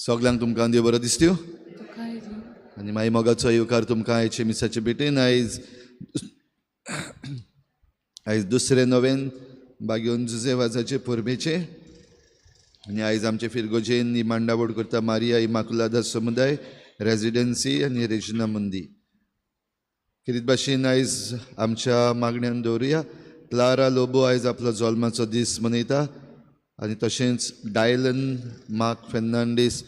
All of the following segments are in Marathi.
सगळ्यांक तुमकां देव बरो दिसत्यो आनी मागीर मोगाचो येवकार तुमकां आयचे मिसाचे भेटेन आयज दुसरें नवें बागेवन जुजे वाजाचे परबेचे आनी आयज आमचे फिरगोजेन ही मांडावळ करता मारिया इमाकुलादा समुदाय रेजिडेन्सी आनी रेजिना मंदी. कितें भाशेन आयज आमच्या मागण्यांत दवरुया. क्लारा लोबो आयज आपलो जल्माचो दीस मनयता आनी तशेंच डायलन मार्क फेर्नांडीस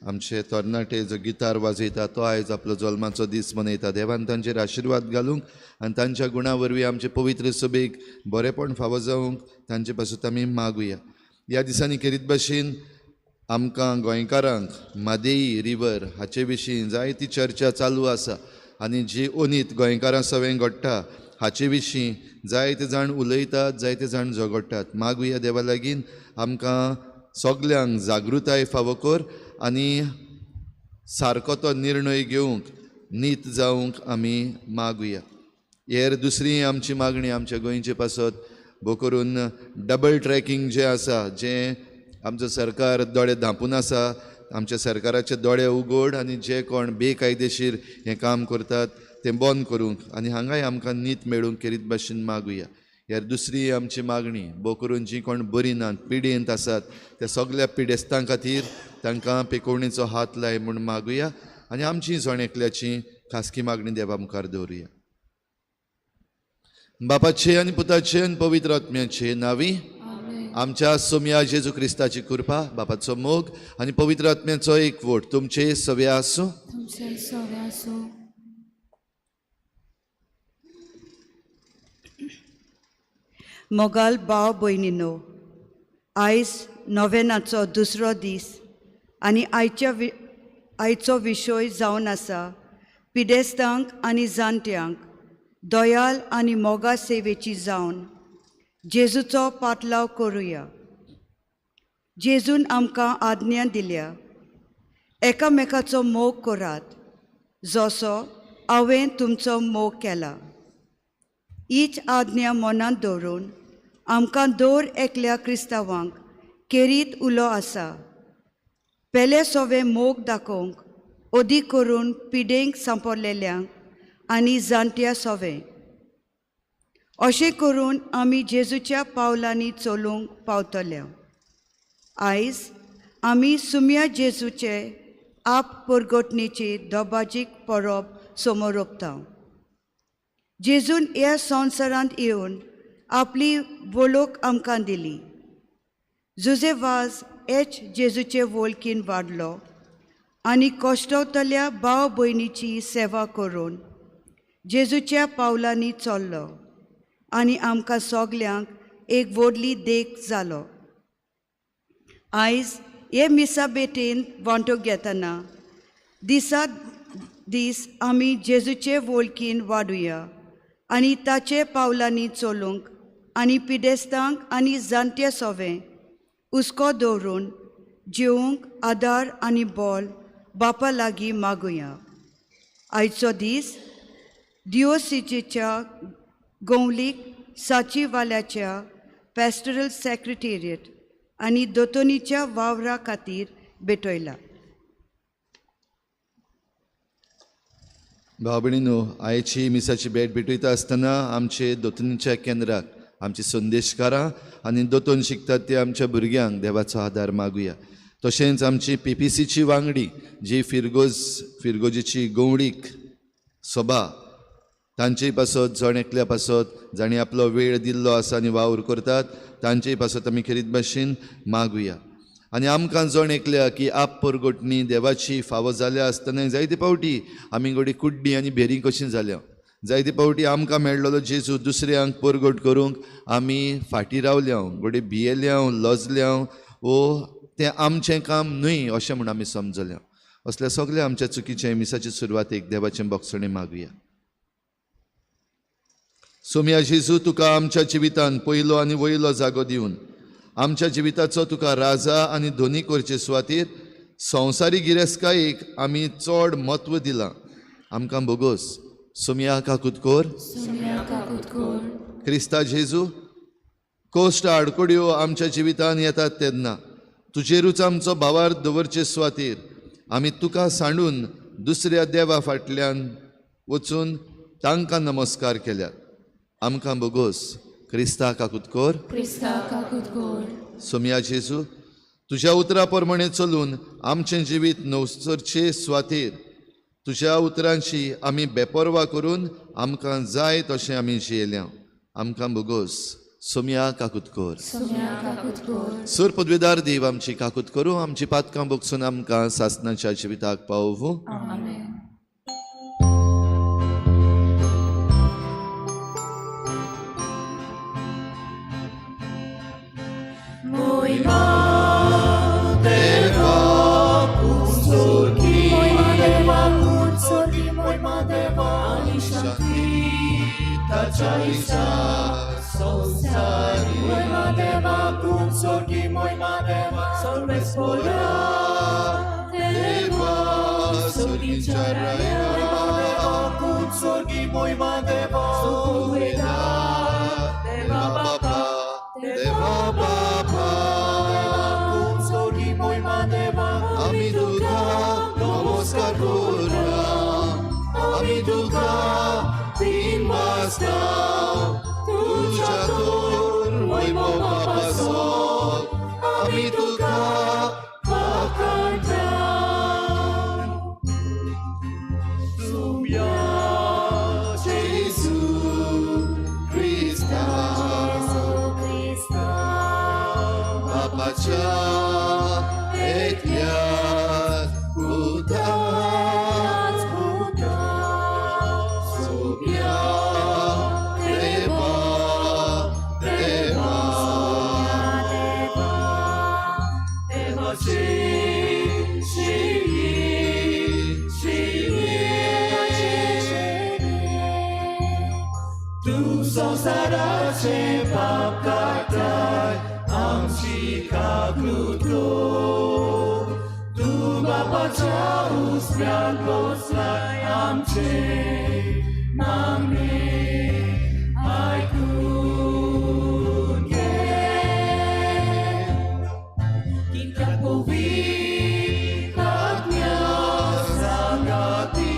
आमचे तरणाटे जो गिटार वाजयता तो आयज आपलो जल्माचो दीस मनयता. देवान तांचेर आशिर्वाद घालूंक आनी तांच्या गुणां वरवीं आमचे पवित्र सभेक बरेपण फावो जावंक तांचे पासून आमी मागुया. ह्या दिसांनी खेरीत भाशेन आमकां गोंयकारांक मादेई रिवर हाचे विशीं जायती चर्चा चालू आसा आनी जी ओनीत गोंयकारां सवें घडटा हाचे विशीं जायते जाण उलयतात, जायते जाण झगडटात. मागुया देवा लागीं आमकां सगल्यांक जागृताय फावो कर आनी सारको तो निर्णय घेवंक नीत जावंक आमी मागुया. हेर दुसरी आमची मागणी आमच्या गोंयचे पासत भोव करून डबल ट्रॅकिंग जें आसा, जें आमचो सरकार दोळे धांपून आसा, आमच्या सरकाराचे दोळे उगड आनी जे कोण बेकायदेशीर हें काम करतात तें बंद करूंक आनी हांगाय आमकां नीत मेळूंक खेरीत भाशेन मागुया. ह्यार दुसरी आमची मागणी भोव करून जीं कोण बरीं नात, पिडेंत आसात, त्या सगळ्या पिडेस्तां खातीर तांकां पेकोवणेचो हात लाय म्हूण मागुया आनी आमची जण एकल्याची खासगी मागणी देवा मुखार दवरुया. बापाचे आनी पुताचे आनी पवित्र आत्म्याचे नांवी आमच्या सोम्या जेजू क्रिस्ताची कृपा, बापाचो मोग आनी पवित्र आत्म्याचो एकवट तुमचे सवे आसूं. मोगाल भाव भयणीनो, आयज नोवेनाचो दुसरो दीस आनी आयचो विशय जावन आसा पिडेस्तांक आनी जाणट्यांक दयाल आनी मोगा सेवेची जावन जेजूचो पाटलाव करुया. जेजून आमकां आज्ञा दिल्या, एकामेकाचो मोग करात जसो हांवें तुमचो मोग केला. हीच आज्ञा मनांत दवरून आमकां दर एकल्या क्रिस्तांवांक केरीत उलो आसा. पेले सोवे मोग दाखोवंक अदीक करून पिडेंक सांपलेल्यांक आनी जाणट्या सोवें. अशें करून आमी जेजूच्या पावलांनी चलूंक पावतले. आयज आमी सुम्या जेजूचे आप परगटणेची दोबाजीक परब समोर ओंपता. जेजून ह्या संवसारांत येवन आपली वळख आमकां दिली. जुजे वाज हेच जेजूचे वळखीन वाडलो आनी कश्टवतल्या भाव भयणीची सेवा करून जेजूच्या पावलांनी चल्लो आनी आमकां सगल्यांक एक व्हडली देख जालो. आयज हे मिसा बेटेन वांटो घेतना दिसा दीस आमी जेजूचे वळखीन वाडुया आनी ताचे पावलांनी चलूंक आनी पिडेस्तांक आनी जाणट्या सोवें हुस्को दवरून जिवंक आदार आनी बोल बापा लागीं मागुया. आयचो दीस दिओसिसीच्या गवलीक साचीवाल्याच्या पॅस्टरल सेक्रेटेरिएट आनी दोतोनीच्या वावरा खातीर भेटयला. भाव भयणीनो, आयची मिसाची भेट भेटयता आसतना आमचे दोतोनीच्या केंद्राक आमची संदेशकारां आनी दोतोन शिकतात ते आमच्या भुरग्यांक देवाचो आदार मागुया. तशेंच आमची PPCची वांगडी जी फिरगोजेची गवळीक सभा तांचेय पासत जण एकल्या पासत जाणी आपलो वेळ दिल्लो आसा आनी वावर करतात तांचेय पासत आमी खेरीत भाशेन मागुया. आनी आमकां जण एकल्या की आप परगटणी देवाची फावो जाल्या आसतना जायते पावटी आमी घडी कुड्डी आनी भेरी कशीं जाल्या. जायते पावटी आमकां मेळ्ळलो जेजू दुसऱ्यांक परगट करूंक आमी फाटीं रावल्या, घडी भियेल्या, लजल्या वो तें आमचें काम न्हय अशें म्हूण आमी समजल्या. असल्या सगळ्या आमच्या चुकीच्या मिसाची सुरवातेक देवाचें बोगसणे मागुया. सोम्या जेजू, तुका आमच्या जिवितांत पयलो आनी वयलो जागो दिवन आमच्या जिविताचो तुका राजा आनी धोनी करचे सुवातेर संवसारी गिरेस्कायेक आमी चड म्हत्व दिलां. आमकां बोगोस सोम्या काकूत कोर. क्रिस्ता जेजू, कोश्ट आडकोड्यो आमच्या जिवितांत येतात तेन्ना तुजेरूच आमचो भावार दवरचे सुवातेर आमी तुका सांडून दुसऱ्या देवा फाटल्यान वचून तांकां नमस्कार केल्यात. आमकां बोगोस क्रिस्ता काकुतकोर. सोमया जेजू, तुज्या उतरा प्रमाणे चलून आमचें जिवीत नवसरचे सुवातेर तुज्या उतरांची आमी बेपरवा करून आमकां जाय तशें आमी जियेल्या. आमकां बोगोस सोमया काकुतकोर. सूर पदवेदार देव आमची काकूत करूं, आमची पातकां बोगसून आमकां सासणाच्या जिविताक पावूं. आमी तुका नमस्कार करता, आमी तुका तीन वाजता तुज्या तोर वैभव बापाचो आमी तुका वाखाणटा. सोमया जेजू क्रिस्ता बापाच्या एकल्याच पुताच सोमया देवा देवा देवाची तू संसाराचे पाप काढताय आमची काकूत कर. तू बापाच्या उजव्यान बसलाय आमचे मागणे ऐकून घे. कित्याक पवित्र आज्ञा सांगाती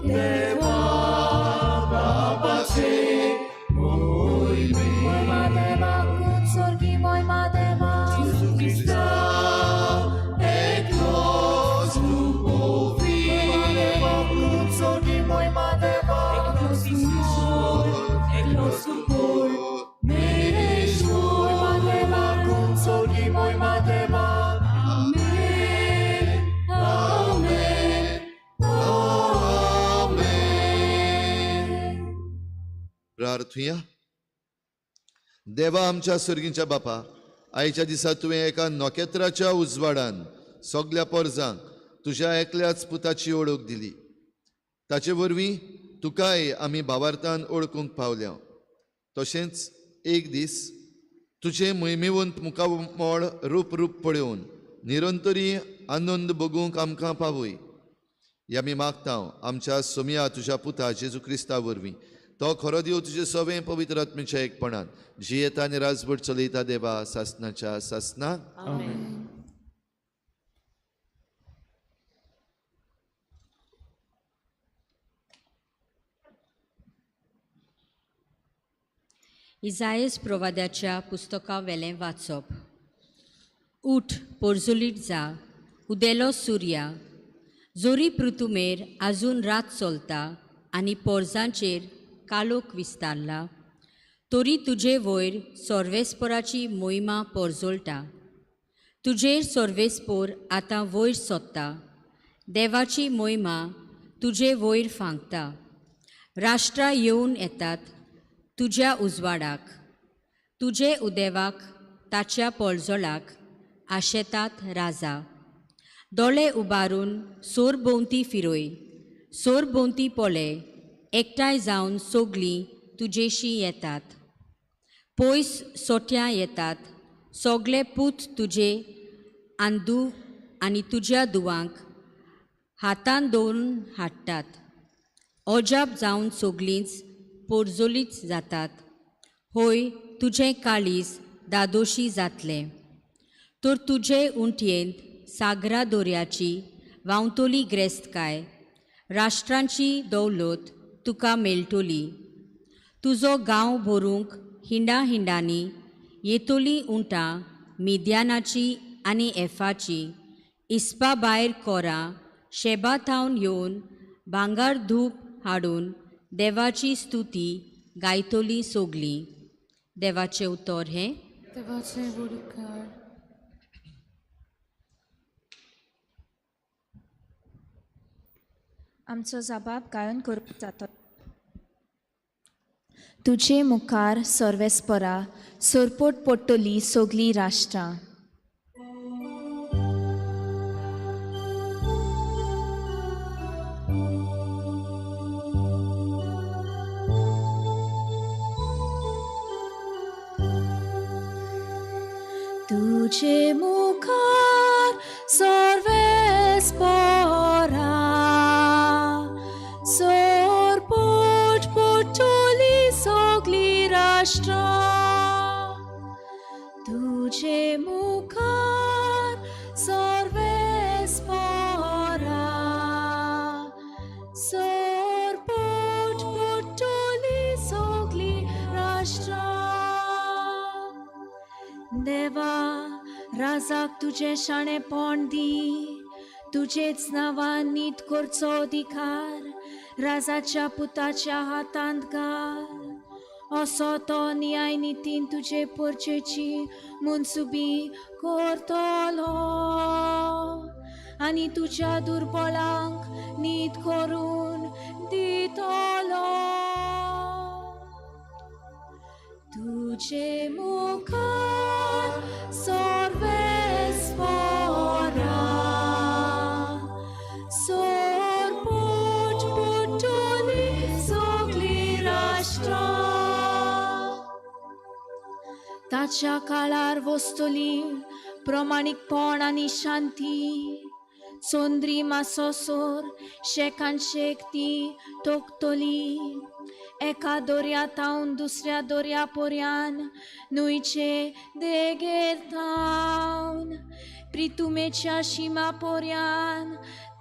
देवा बापाचे Jesu Christa, eklos lubowi, eklos kupur, meshmur, sorgi moi mateva, amen, amen, amen. प्रार्थुया. देवा आमच्या सर्गीच्या बापा, आयच्या दिसा तुवें एका नोखेत्राच्या उजवाडान सगल्या पोरजांक तुज्या एकल्याच पुताची ओळख दिली. ताचे वरवीं तुकाय आमी भावार्थान ओळखूंक पावल्या. तशेंच एक दीस तुजें मोहिमेवंत मुखामोळ रूप पळोवन निरंतरी आनंद भोगूंक आमकां पावय. हे आमी मागता आमच्या सोमया तुज्या पुता जेजू क्रिस्ता वरवीं. तो खरो देव तुजे सवें पवित्र आत्म्याच्या एकपणान जियेता आनी राजभट चलयता देवा सासणाच्या सासणाक. इजायस प्रवाद्याच्या पुस्तका वेलें वाचप. उठ पोरजुलीट जा, उदेलो सुर्या, जोरी पृथुमेर आजून रात चलता आनी पोरजांचेर कालोक विस्तारला. तोरी तुजे वयर सोर्वेस्पोराची मोहिमा पोरजोळटा. तुजेर सोर्वेस्पोर आतां वयर सोदता. देवाची मोहिमा तुजे वयर फांकता. राष्ट्रां येवन येतात तुज्या उजवाडाक. तुजे उदेवाक ताच्या पोळजोळाक आशेतात राजा. दोळे उबारून सोर भोंवती फिरोय, सोर भोंवती पोले, एकठांय जावन सोगलीं तुजेशी येतात. पयस सोट्यां येतात, सोगले पूत तुजे आंदू आनी तुज्या दुवांक हातान दवरून हाडटात. ओजाप जावन सोगलींच पोरजोलीच जातात. होय, तुजें काळीज दादोशी जातले तर तुजे उंटयेंत सागरा दोर्याची व्हांवतोली ग्रेस्तकाय राष्ट्रांची दौलत तुका मेळटोली तुजो गांव भरूंक हिंडांनी येतोली उंटां मिद्यानाची आनी एफाची इस्पा भायर कोरां शेबा थावन येवन भांगार धूप हाडून देवाची स्तुती गायतोली सोगली देवाचें उतर हें देवाचें उडकार आमचो जबाब गायन करूंक जातो तुजे मुखार सर्वेस्परा सोरपोट पडटली सोगली राष्ट्रां तुजे मुखार सर्वेस्परा सोरपोट पडटली सोगली राष्ट्रां तुजे मुखार सर्वेस्परा सोरपोट पडटली सोगली राष्ट्रां देवा राजाक तुझे शाणेपण दी तुजेच नांवान नीत करचो अधिकार राजाच्या पुताच्या हातांत घाल असो तो न्याय नितीन तुजे परचेची मुनसुबी करतलो आनी तुज्या दुर्बलांक नीत करून दितलो तुजे मुखार सर्वेस्परा सोरपोट पडटली सोगली राष्ट्रां ताच्या काळार वस्तुली प्रमाणीकपण आनी शांती सोंद्री मासोसोर शेकान शेक ती तोकतली एका दोर्या थावन दुसऱ्या दोर्या पर्यान न्हंयचे देगेर थावन प्रितुमेच्या शिमा पर्यान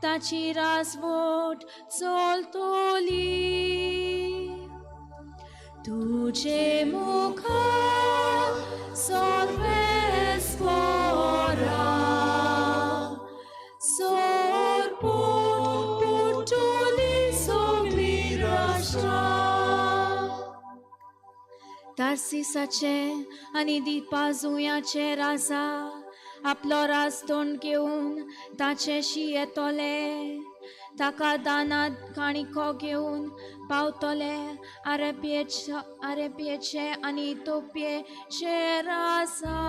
ताची राजवट चलतली तुजे मुखार सर्वेस्परा सोरपोट पडटली सोगली राष्ट्रां तार्सिसाचे आनी दिपाजुयाचे राजा आपलो राजदंड घेवन ताचेशी येतोले ताका दानांत काणिको घेवन पावतले आरेबियेचे आनी इथिओपियेचे राजा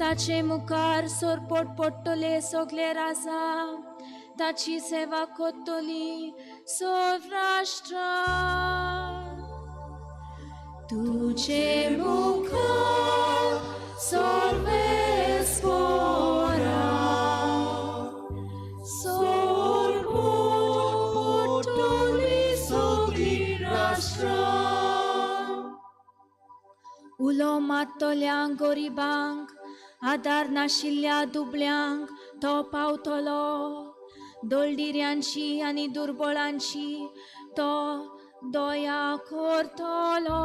ताचे मुखार सोरपोट पडटले सोगले राजा ताची सेवा करतली सौराष्ट्रां तुजे मुखार सर्वेस्परा सोरपोट पडटली सोगली राष्ट्रां उलो मात्तोल्यांक गरिबांक आदार नाशिल्ल्या दुबळ्यांक तो पावतलो दोलडिऱ्यांची आनी दुर्बळांची तो दया करतलो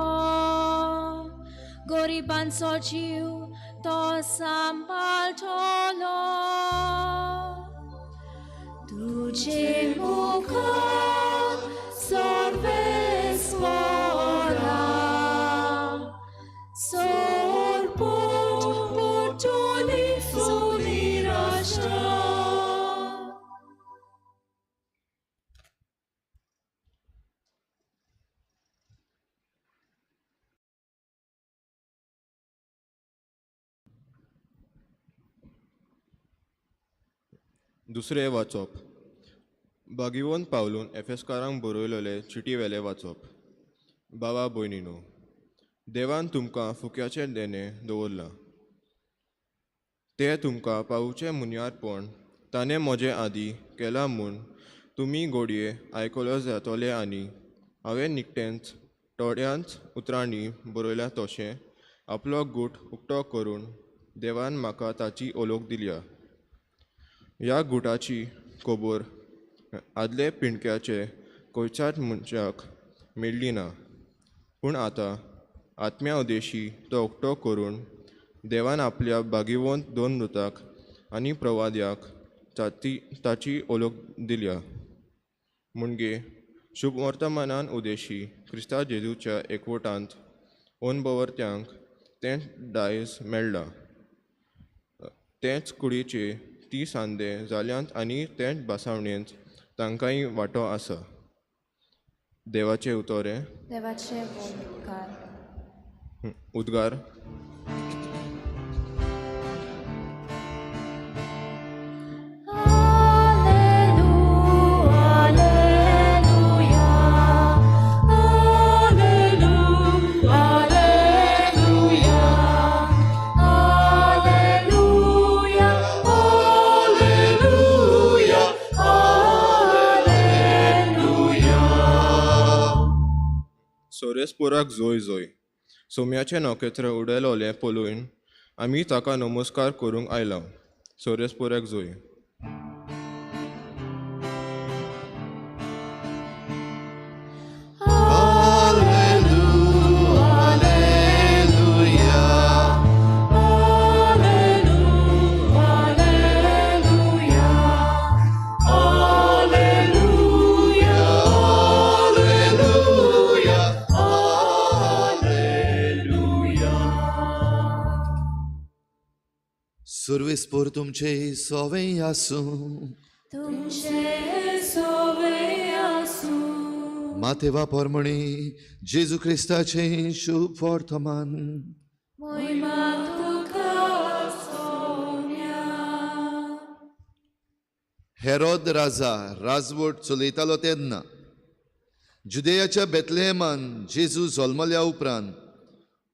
गरिबांचो जीव तो सांबाळटलो तुजे मुखार सर्वेस्परा सोरपोट पडटली सोगली राष्ट्रां दुसरें वाचप बागिवोन पावलून एफेसकारांक बरयलेले चिटीवेले वाचप बाबा भयणीनो देवान तुमकां फुक्याचें देणे दवरलां तें तुमकां पावुचें मुन्यारपण ताणें म्हजे आदीं केलां म्हूण तुमी घोडये आयकलो जातोले आनी हांवें निकटेंच थोड्यांच उतरांनी बरयल्या तशें आपलो गूट उक्तो करून देवान म्हाका ताची ओळख दिल्या. ह्या गुटाची खबर आदले पिणक्याचे खंयच्याच मनशाक मेळ्ळी ना, पूण आतां आत्म्या उदेशी तो उक्तो करून देवान आपल्या भागिवंत 2 दुतांक आनी प्रवाद्याक ताची ओळख दिल्या. म्हणजे शुभ वर्तमानान उदेशी क्रिस्ता जेजूच्या एकवटांत अनुभवर्त्यांक तें दायज मेळ्ळां. तेच कुडीचे 30 सांदे जाल्यांत आनी तेच बासावणेंत तांकांय वांटो आसा. देवाचे उतोरे देवाचे उद्गार. सोरेसपुराक जोय जोय. सोम्याचें नखेत्र उडेलोलें पळोवन आमी ताका नमस्कार करूंक आयला. सोरेसपुराक जोय. सर्वेस्पोर तुमचे सोवें आसूं. तुमचे सोवे आसूं. माथेवा पोरमणी जेजू क्रिस्ताचें शुभ वर्तमान. महिमा तुका सोम्या. हेरोद राजा राजवट चलयतालो तेन्ना जुदेयाच्या बेतलेहेमान जेजू जल्मल्या उपरांत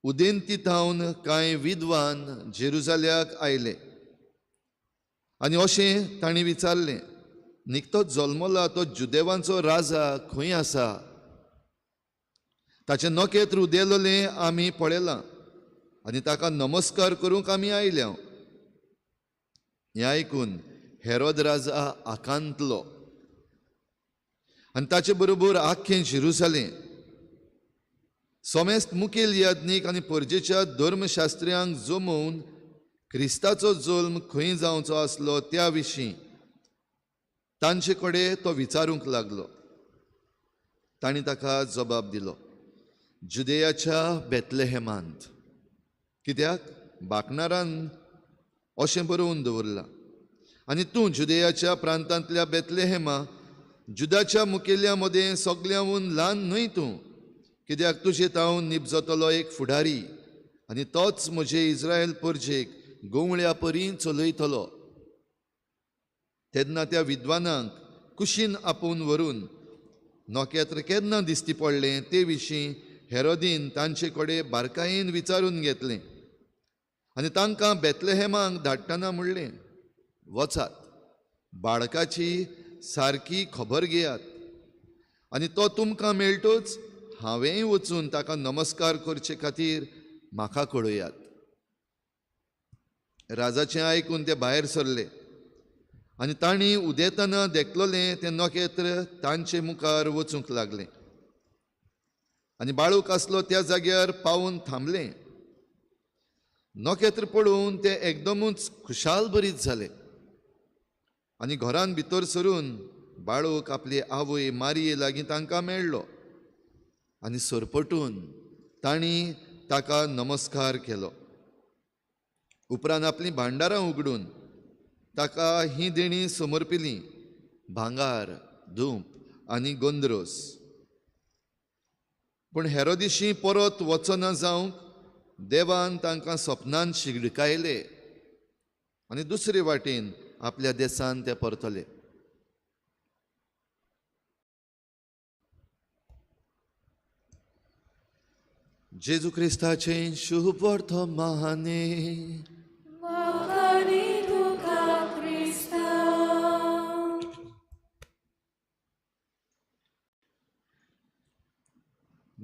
उदेंती थावन कांय विद्वान जेरुजाल्याक आयले आनी अशें तांणी विचारलें, निकतोच जल्मला तो जुदेवांचो राजा खंय आसा? ताचें नखेत्र उदेलोलें आमी पळयलां आनी ताका नमस्कार करूंक आमी आयल्या. हें आयकून हेरोद राजा आकांतलो आनी ताचे बरोबर आख्खें जेरुसालेम सोमेस्त मुखेल याज्ञीक आनी परजेच्या धर्मशास्त्र्यांक जमोवन क्रिस्ताचो जल्म खंय जावचो आसलो त्या विशीं तांचे कडेन तो विचारूंक लागलो. तांणी ताका जबाब दिलो, जुदेयाच्या बेतलेहेमांत. कित्याक बाकनारान अशें बरोवन दवरलां. आनी तूं जुदेयाच्या प्रांतांतल्या बेतलेहेमा जुदाच्या मुखेल्या मदें सगल्याहून ल्हान न्हय तूं, कित्याक तुजे तावन निबजतलो एक फुडारी आनी तोच म्हजे इस्रायल परजेक गोवळ्या परी चलयतलो. तेन्ना त्या विद्वानांक कुशीन आपोवन व्हरून नखेत्र केन्ना दिश्टी पडलें ते विशीं हेरोदीन तांचे कडेन बारकायेन विचारून घेतलें आनी तांकां बेतलेहेमांक धाडटना म्हणलें, वचात, बाळकाची सारकी खबर घेयात आनी तो तुमकां मेळटोच हांवेंय वचून ताका नमस्कार करचे खातीर म्हाका कळयात. राजाचें आयकून ते भायर सरले आनी तांणी उदेतना देखलोलें तें नखेत्र तांचे मुखार वचूंक लागलें आनी बाळूक आसलो त्या जाग्यार पावून थांबलें. नखेत्र पळोवन ते एकदमूच खुशाल भरीत जाले आनी घरान भितर सरून बाळूक आपली आवय मारये लागीं तांकां मेळ्ळो आनी सरपटून तांणी ताका नमस्कार केलो. उपरांत आपलीं भांडारां उगडून ताका ही देणी समर्पिलीं, भांगार, धूप आनी गोंदरोस. पूण हेरोदिशी परत वचना जावंक देवान तांकां सपनांत शिडकायले आनी दुसरे वाटेन आपल्या देसान ते परतले. जेजू क्रिस्ताचें शुभ वर्तमाने.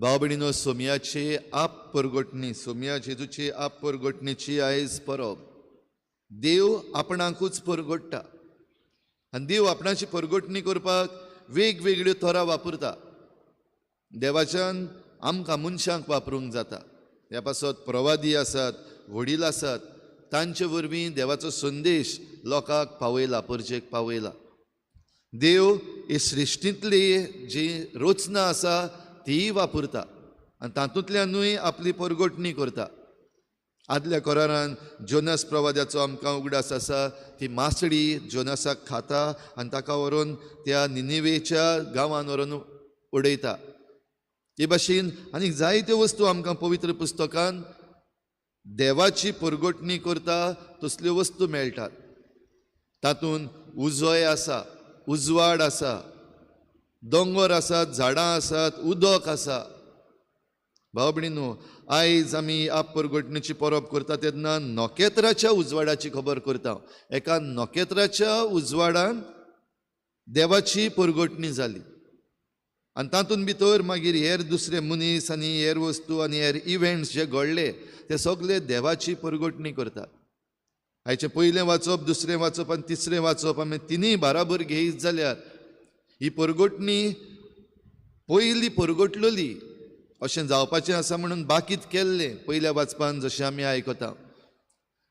भाव भयणीनो, सोमयाची आप परगोटणी, सोमया जेजूची आप परगोटणीची आयज परब. देव आपणाकूच परगोडटा आनी देव आपणाची परगोटणी करपाक वेगवेगळ्यो तोरां वापरता. देवाच्यान आमकां मनशांक वापरूंक जाता. ह्या पासत प्रवादी आसात, वडील आसात, तांचे वरवीं देवाचो संदेश लोकांक पावयला, परजेक पावयला. देव हे सृश्टींतली जी रचना आसा तीय वापरता आनी तातूंतल्यानूय आपली परगोटणी करता. आदल्या कोरारान जोनस प्रवाद्याचो आमकां उगडास आसा. ती मासडी जोनसाक खाता आनी ताका व्हरून त्या निनिवेच्या गांवांत व्हरून उडयता. हे भाशेन आनीक जायत्यो वस्तू आमकां पवित्र पुस्तकान देवाची परगोटणी करता तसल्यो वस्तू मेळटात. तातूंत उजोय आसा, उजवाड आसा, दोंगर आसात, झाडां आसात, उदक आसा. भाव भयणीनो, आयज आमी आप परगोटणेची परब करता तेन्ना नोकेत्राच्या उजवाडाची खबर करता. एका नोकेत्राच्या उजवाडान देवाची परगोटणी जाली आनी तातूंत भितर मागीर हेर दुसरे मनीस आनी हेर वस्तू आनी हेर इव्हेंट्स जे घडले ते सगळे देवाची परगोटणी करतात. हाचे पयलें वाचप, दुसरें वाचप आनी तिसरें वाचप आमी तिनूय बाराबर घेयत जाल्यार ही परगोटणी पयली परगोटलोली अशें जावपाचें आसा म्हणून बाकीत केल्लें पयल्या वाचपान जशें आमी आयकता.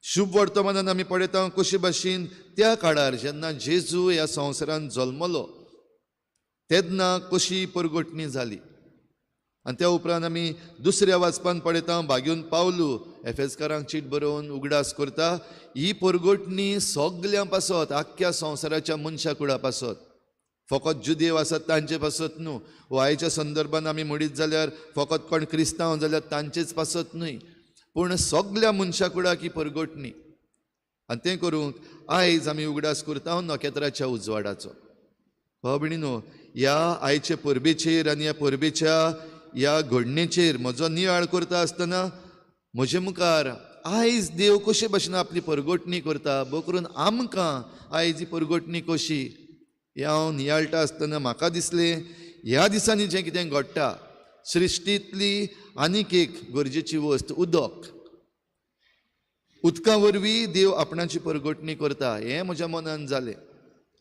शुभ वर्तमानान आमी पळयता कशे भाशेन त्या काळार जेन्ना जेजू ह्या संवसारांत जल्मलो तेन्ना कशी परगोटणी जाली. आनी त्या उपरांत आमी दुसऱ्या वाचपान पळयता भाग्यून पावलू एफेसकारांक चीट बरोवन उगडास करता. ही परगोटणी सगळ्यां पासत, आख्ख्या संवसाराच्या मनशा कुळा पासत, फकत जुदेव आसात तांचे पासत न्हू, वा आयच्या संदर्भान आमी म्हणीत जाल्यार फकत कोण क्रिस्तांव जाल्यार तांचेच पासत न्हय, पूण सगळ्या मनशा कुळाक ही परगोटणी. आनी तें करूंक आयज आमी उगडास करता नोकेत्राच्या उजवाडाचो. भाव भयणीनो, ह्या आयचे परबेचेर आनी ह्या परबेच्या ह्या घडणेचेर म्हजो नियाळ करता आसतना म्हजे मुखार आयज देव कशे भाशेन आपली परगोटणी करता, बो करून आमकां आयज ही परगोटणी कशी हें हांव नियाळटा आसतना म्हाका दिसलें ह्या दिसांनी जें कितें घडटा सृश्टींतली आनीक एक गरजेची वस्त उदक. उदका वरवीं देव आपणाची परगोटणी करता हें म्हज्या मनान जालें.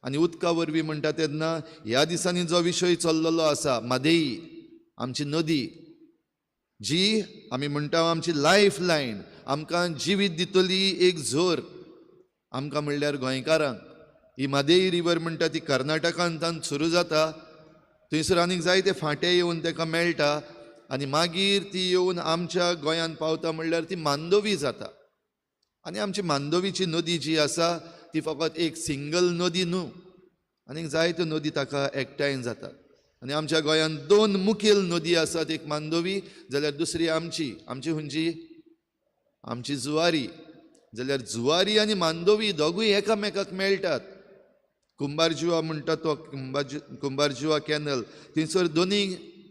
आनी उदका वरवीं म्हणटा तेन्ना ह्या दिसांनी जो विशय चल्लेलो आसा, मादेई आमची नदी जी आमी म्हणटा आमची लायफ लायन, आमकां जिवीत दितली एक झर आमकां म्हणल्यार गोंयकारांक. ही मादेई रिवर म्हणटा ती कर्नाटकांत सुरू जाता, थंयसर आनीक जायते फांटे येवन ताका मेळटा आनी मागीर ती येवन आमच्या गोंयांत पावता म्हणल्यार ती मांदोवी जाता. आनी आमची मांदोवीची नदी जी आसा ती फकत एक सिंगल नदी न्हू, आनीक जायत्यो नदी ताका एकठांय जातात. आनी आमच्या गोंयांत दोन मुखेल नदी आसात, एक मांदोवी जाल्यार दुसरी आमची खंयची, आमची जुवारी. जाल्यार जुवारी आनी मांदोवी दोगूय एकामेकाक मेळटात. कुंभारजुवा म्हणटा तो कुंभारजुवा कॅनल, थंयसर दोनी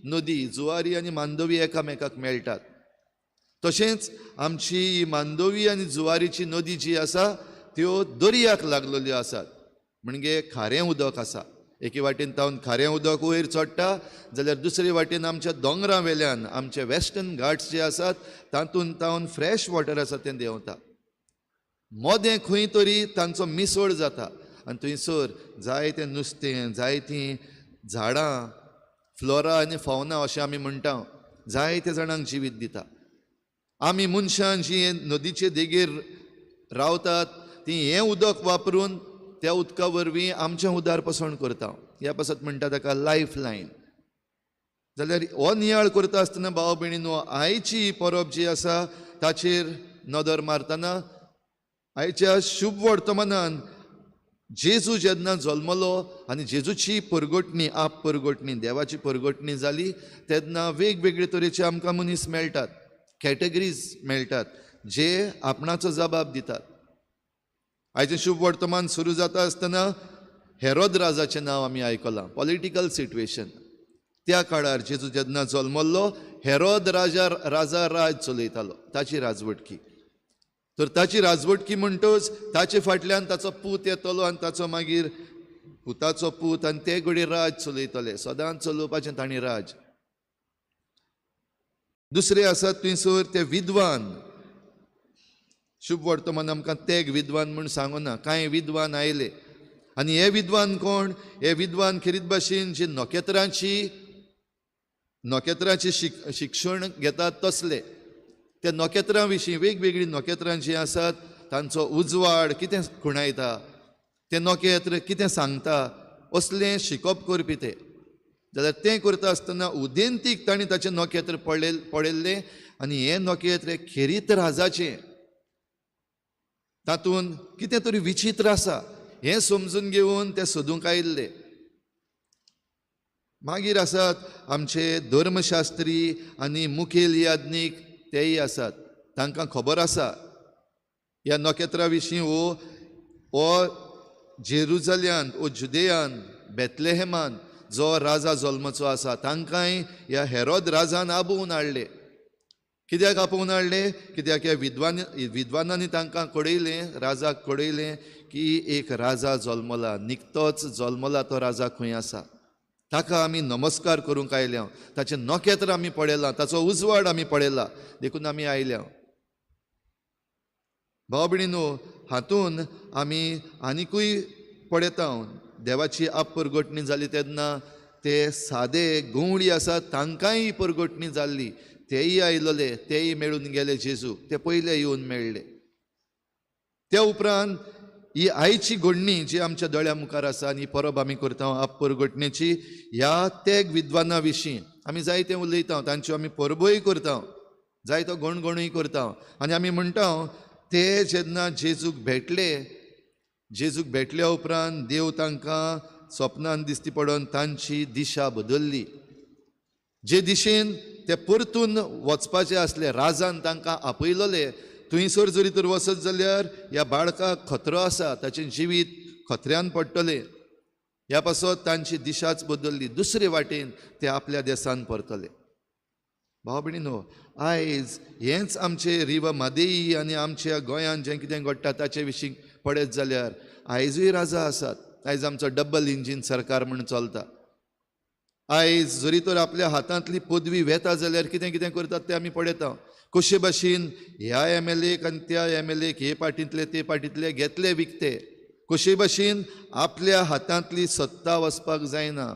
नदी जुवारी आनी मांदोवी एकामेकाक मेळटात. तशेंच आमची ही मांदोवी आनी जुवारीची नदी जी आसा त्यो दर्याक लागलेल्यो आसात. म्हणजे खारें उदक आसा, एके वाटेन तावन खारें उदक वयर चडटा जाल्यार दुसरे वाटेन आमच्या दोंगरां वेल्यान आमचे वेस्टर्न घाट्स जे आसात तातूंत तावन फ्रेश वॉटर आसा तें देंवता. मोदें खंय तरी तांचो मिसळ जाता आनी थंयसर जायतें नुस्तें, जायतीं झाडां, फ्लोरा आनी फावना अशें आमी म्हणटा, जायत्या जाणांक जिवीत दिता. आमी मनशां जीं नदीचे देगेर रावतात तीं हें उदक वापरून त्या उदका वरवीं आमचें उदारपसण करता. ह्या पासत म्हणटा ताका लायफ लायन. जाल्यार हो नियाळ करता आसतना भाव भयणीनो, आयची परब जी आसा ताचेर नदर मारतना आयच्या शुभ वर्तमानान जेजू जेन्ना जल्मलो आनी जेजूची परगोटणी, आप परगोटणी, देवाची परगोटणी जाली तेन्ना वेगवेगळे तरेचे आमकां मनीस मेळटात, कॅटेगरीज मेळटात जे आपणाचो जबाब दितात. आयचें शुभ वर्तमान सुरू जाता आसतना हेरोद राजाचें नांव आमी आयकलां. पॉलिटिकल सिट्युएशन त्या काळार जेजू जेन्ना जल्मल्लो हेरोद राजा राज चलयतालो, ताची राजवटकी. तर ताची राजवटकी म्हणटच ताचे फाटल्यान ताचो पूत येतलो आनी ताचो मागीर पुताचो पूत आनी ते घडये राज चलयतले. सदांच चलोवपाचें तांणी राज. दुसरे आसात थंयसर ते विद्वान. शुभ वर्तमान आमकां तेग विद्वान म्हूण सांगूना, कांय विद्वान आयले आनी हे विद्वान कोण? हे विद्वान खरीत भाशेन जी नोखेत्रांची शिक्षण घेतात तसले. त्या नोखेत्रां विशीं वेगवेगळीं नोखेत्रां जीं आसात तांचो उजवाड कितें खुणायता, तें नोखेत्र कितें सांगता, असलें शिकप करपी ते. जाल्यार तें करता आसतना उदेंतीक तांणी ताचें नोखेत्र पळयल्लें आनी हें नोखेत्र खेरीत राजाचें. तातूंत कितें तरी विचित्र आसा हें समजून घेवन ते सोदूंक आयिल्ले. मागीर आसात आमचे धर्मशास्त्री आनी मुखेल याज्ञीक, तेय आसात. तांकां खबर आसा ह्या नोखेत्रा विशीं हो जेरुजल्यान, वो जुदेयान, बेतलेहेमान जो राजा जल्मचो आसा तांकांय ह्या हेरोद राजान आपोवन हाडले. कित्याक आपोवन हाडले? कित्याक ह्या विद्वानांनी तांकां कळयलें, राजाक कळयलें की एक राजा जल्मला, निकतोच जल्मला तो राजा खंय आसा. ताका आमी नमस्कार करूंक आयल्या, ताचें नोखेत्र आमी पळयलां, ताचो उजवाड आमी पळयला, देखून आमी आयल्या. भाव भयणीनो, हातून आमी आनिकूय पळयता, देवाची आप परगटणी जाली तेन्ना ते सादे गवळी आसात तांकांय परगटणी जाल्ली, तेय आयलोले, तेय मेळून गेले जेजू, ते पयले येवन मेळ्ळे. त्या उपरांत ही आयची घडणी जी आमच्या दोळ्या मुखार आसा आनी परब आमी करता आप परगटणेची, ह्या तेग विद्वाना विशीं आमी जायतें उलयता, तांच्यो आमी परबोय करता, जायतो गणगणूय करता आनी आमी म्हणटा ते जेन्ना जेजूक भेटल्या उपरांत देव तांकां स्वप्नान दिश्टी पडोन तांची दिशा बदल्ली. जे दिशेन ते परतून वचपाचे आसले, राजान तांकां आपयलोले, थंयसर जरी तर वचत जाल्यार ह्या बाळकाक खतरो आसा, ताचें जिवीत खत्र्यान पडटलें. ह्या पासत तांची दिशाच बदल्ली, दुसरे वाटेन ते आपल्या देसान परतले. भाव भयणीनो, आयज हेंच आमचे रिवा मादेई आनी आमच्या गोंयांत जें कितें घडटा ताचे विशीं पळयत जाल्यार आयजूय राजा आसात. आयज आमचो डबल इंजीन सरकार म्हूण चलता. आयज जरी तर आपल्या हातांतली पदवी वेता जाल्यार कितें कितें करतात तें आमी पळयता. कशे भाशेन ह्या MLAक आनी त्या MLAक हे पार्टींतले ते पार्टींतले घेतले विकते. कशे भाशेन आपल्या हातांतली सत्ता वचपाक जायना,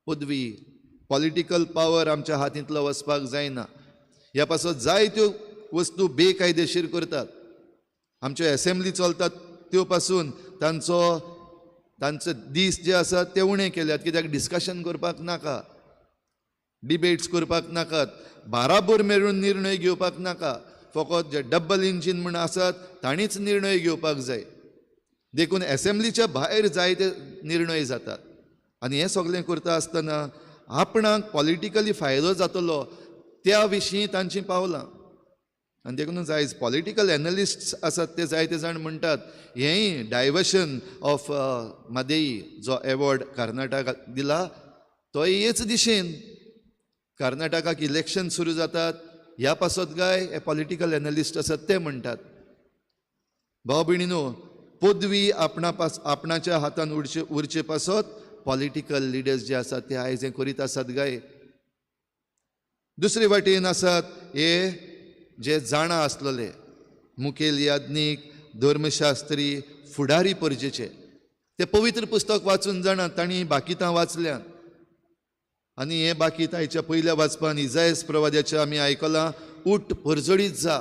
पदवी पॉलिटिकल पावर आमच्या हातींतलो वचपाक जायना. ह्या पासत जायत्यो वस्तू बेकायदेशीर करतात. आमच्यो एसेंब्ली चलतात त्यो पासून तांचे दीस जे आसात ते उणें केल्यात. कित्याक डिस्कशन करपाक नाका, डिबेट्स करपाक नाकात, बाराबर मेळून निर्णय घेवपाक नाका. फकत जे डबल इंजीन म्हूण आसात तांणीच निर्णय घेवपाक जाय. देखून एसेंब्लीच्या भायर जायते निर्णय जातात आनी हें सगळें करता आसतना आपणाक पॉलिटिकली फायदो जातलो त्या विशीं तांचीं पावलां. आनी देखूनच आयज पॉलिटिकल एनालिस्ट्स आसात ते जायते जाण म्हणटात हेंय डायवर्शन ऑफ मादेई जो एवॉर्ड कर्नाटकाक दिला तो हेच दिशेन. कर्नाटकाक इलेक्शन सुरू जातात ह्या पासत काय हे पॉलिटिकल एनालिस्ट आसात ते म्हणटात. भाव भयणीनो, पदवी आपणाच्या हातान उरचे पासत पॉलिटिकल लिडर्स जे आसात ते आयज हें करीत आसात काय. दुसरे वाटेन आसात हे जे जाणा आसलेले मुखेल याज्ञीक, धर्मशास्त्री, फुडारी परजेचे, ते पवित्र पुस्तक वाचून जाणात, तांणी बाकितां वाचल्यात. आनी हे बाकीत आयच्या पयल्या वाचपान इजायस प्रवाद्याचें आमी आयकलां, उठ परजडीत जा.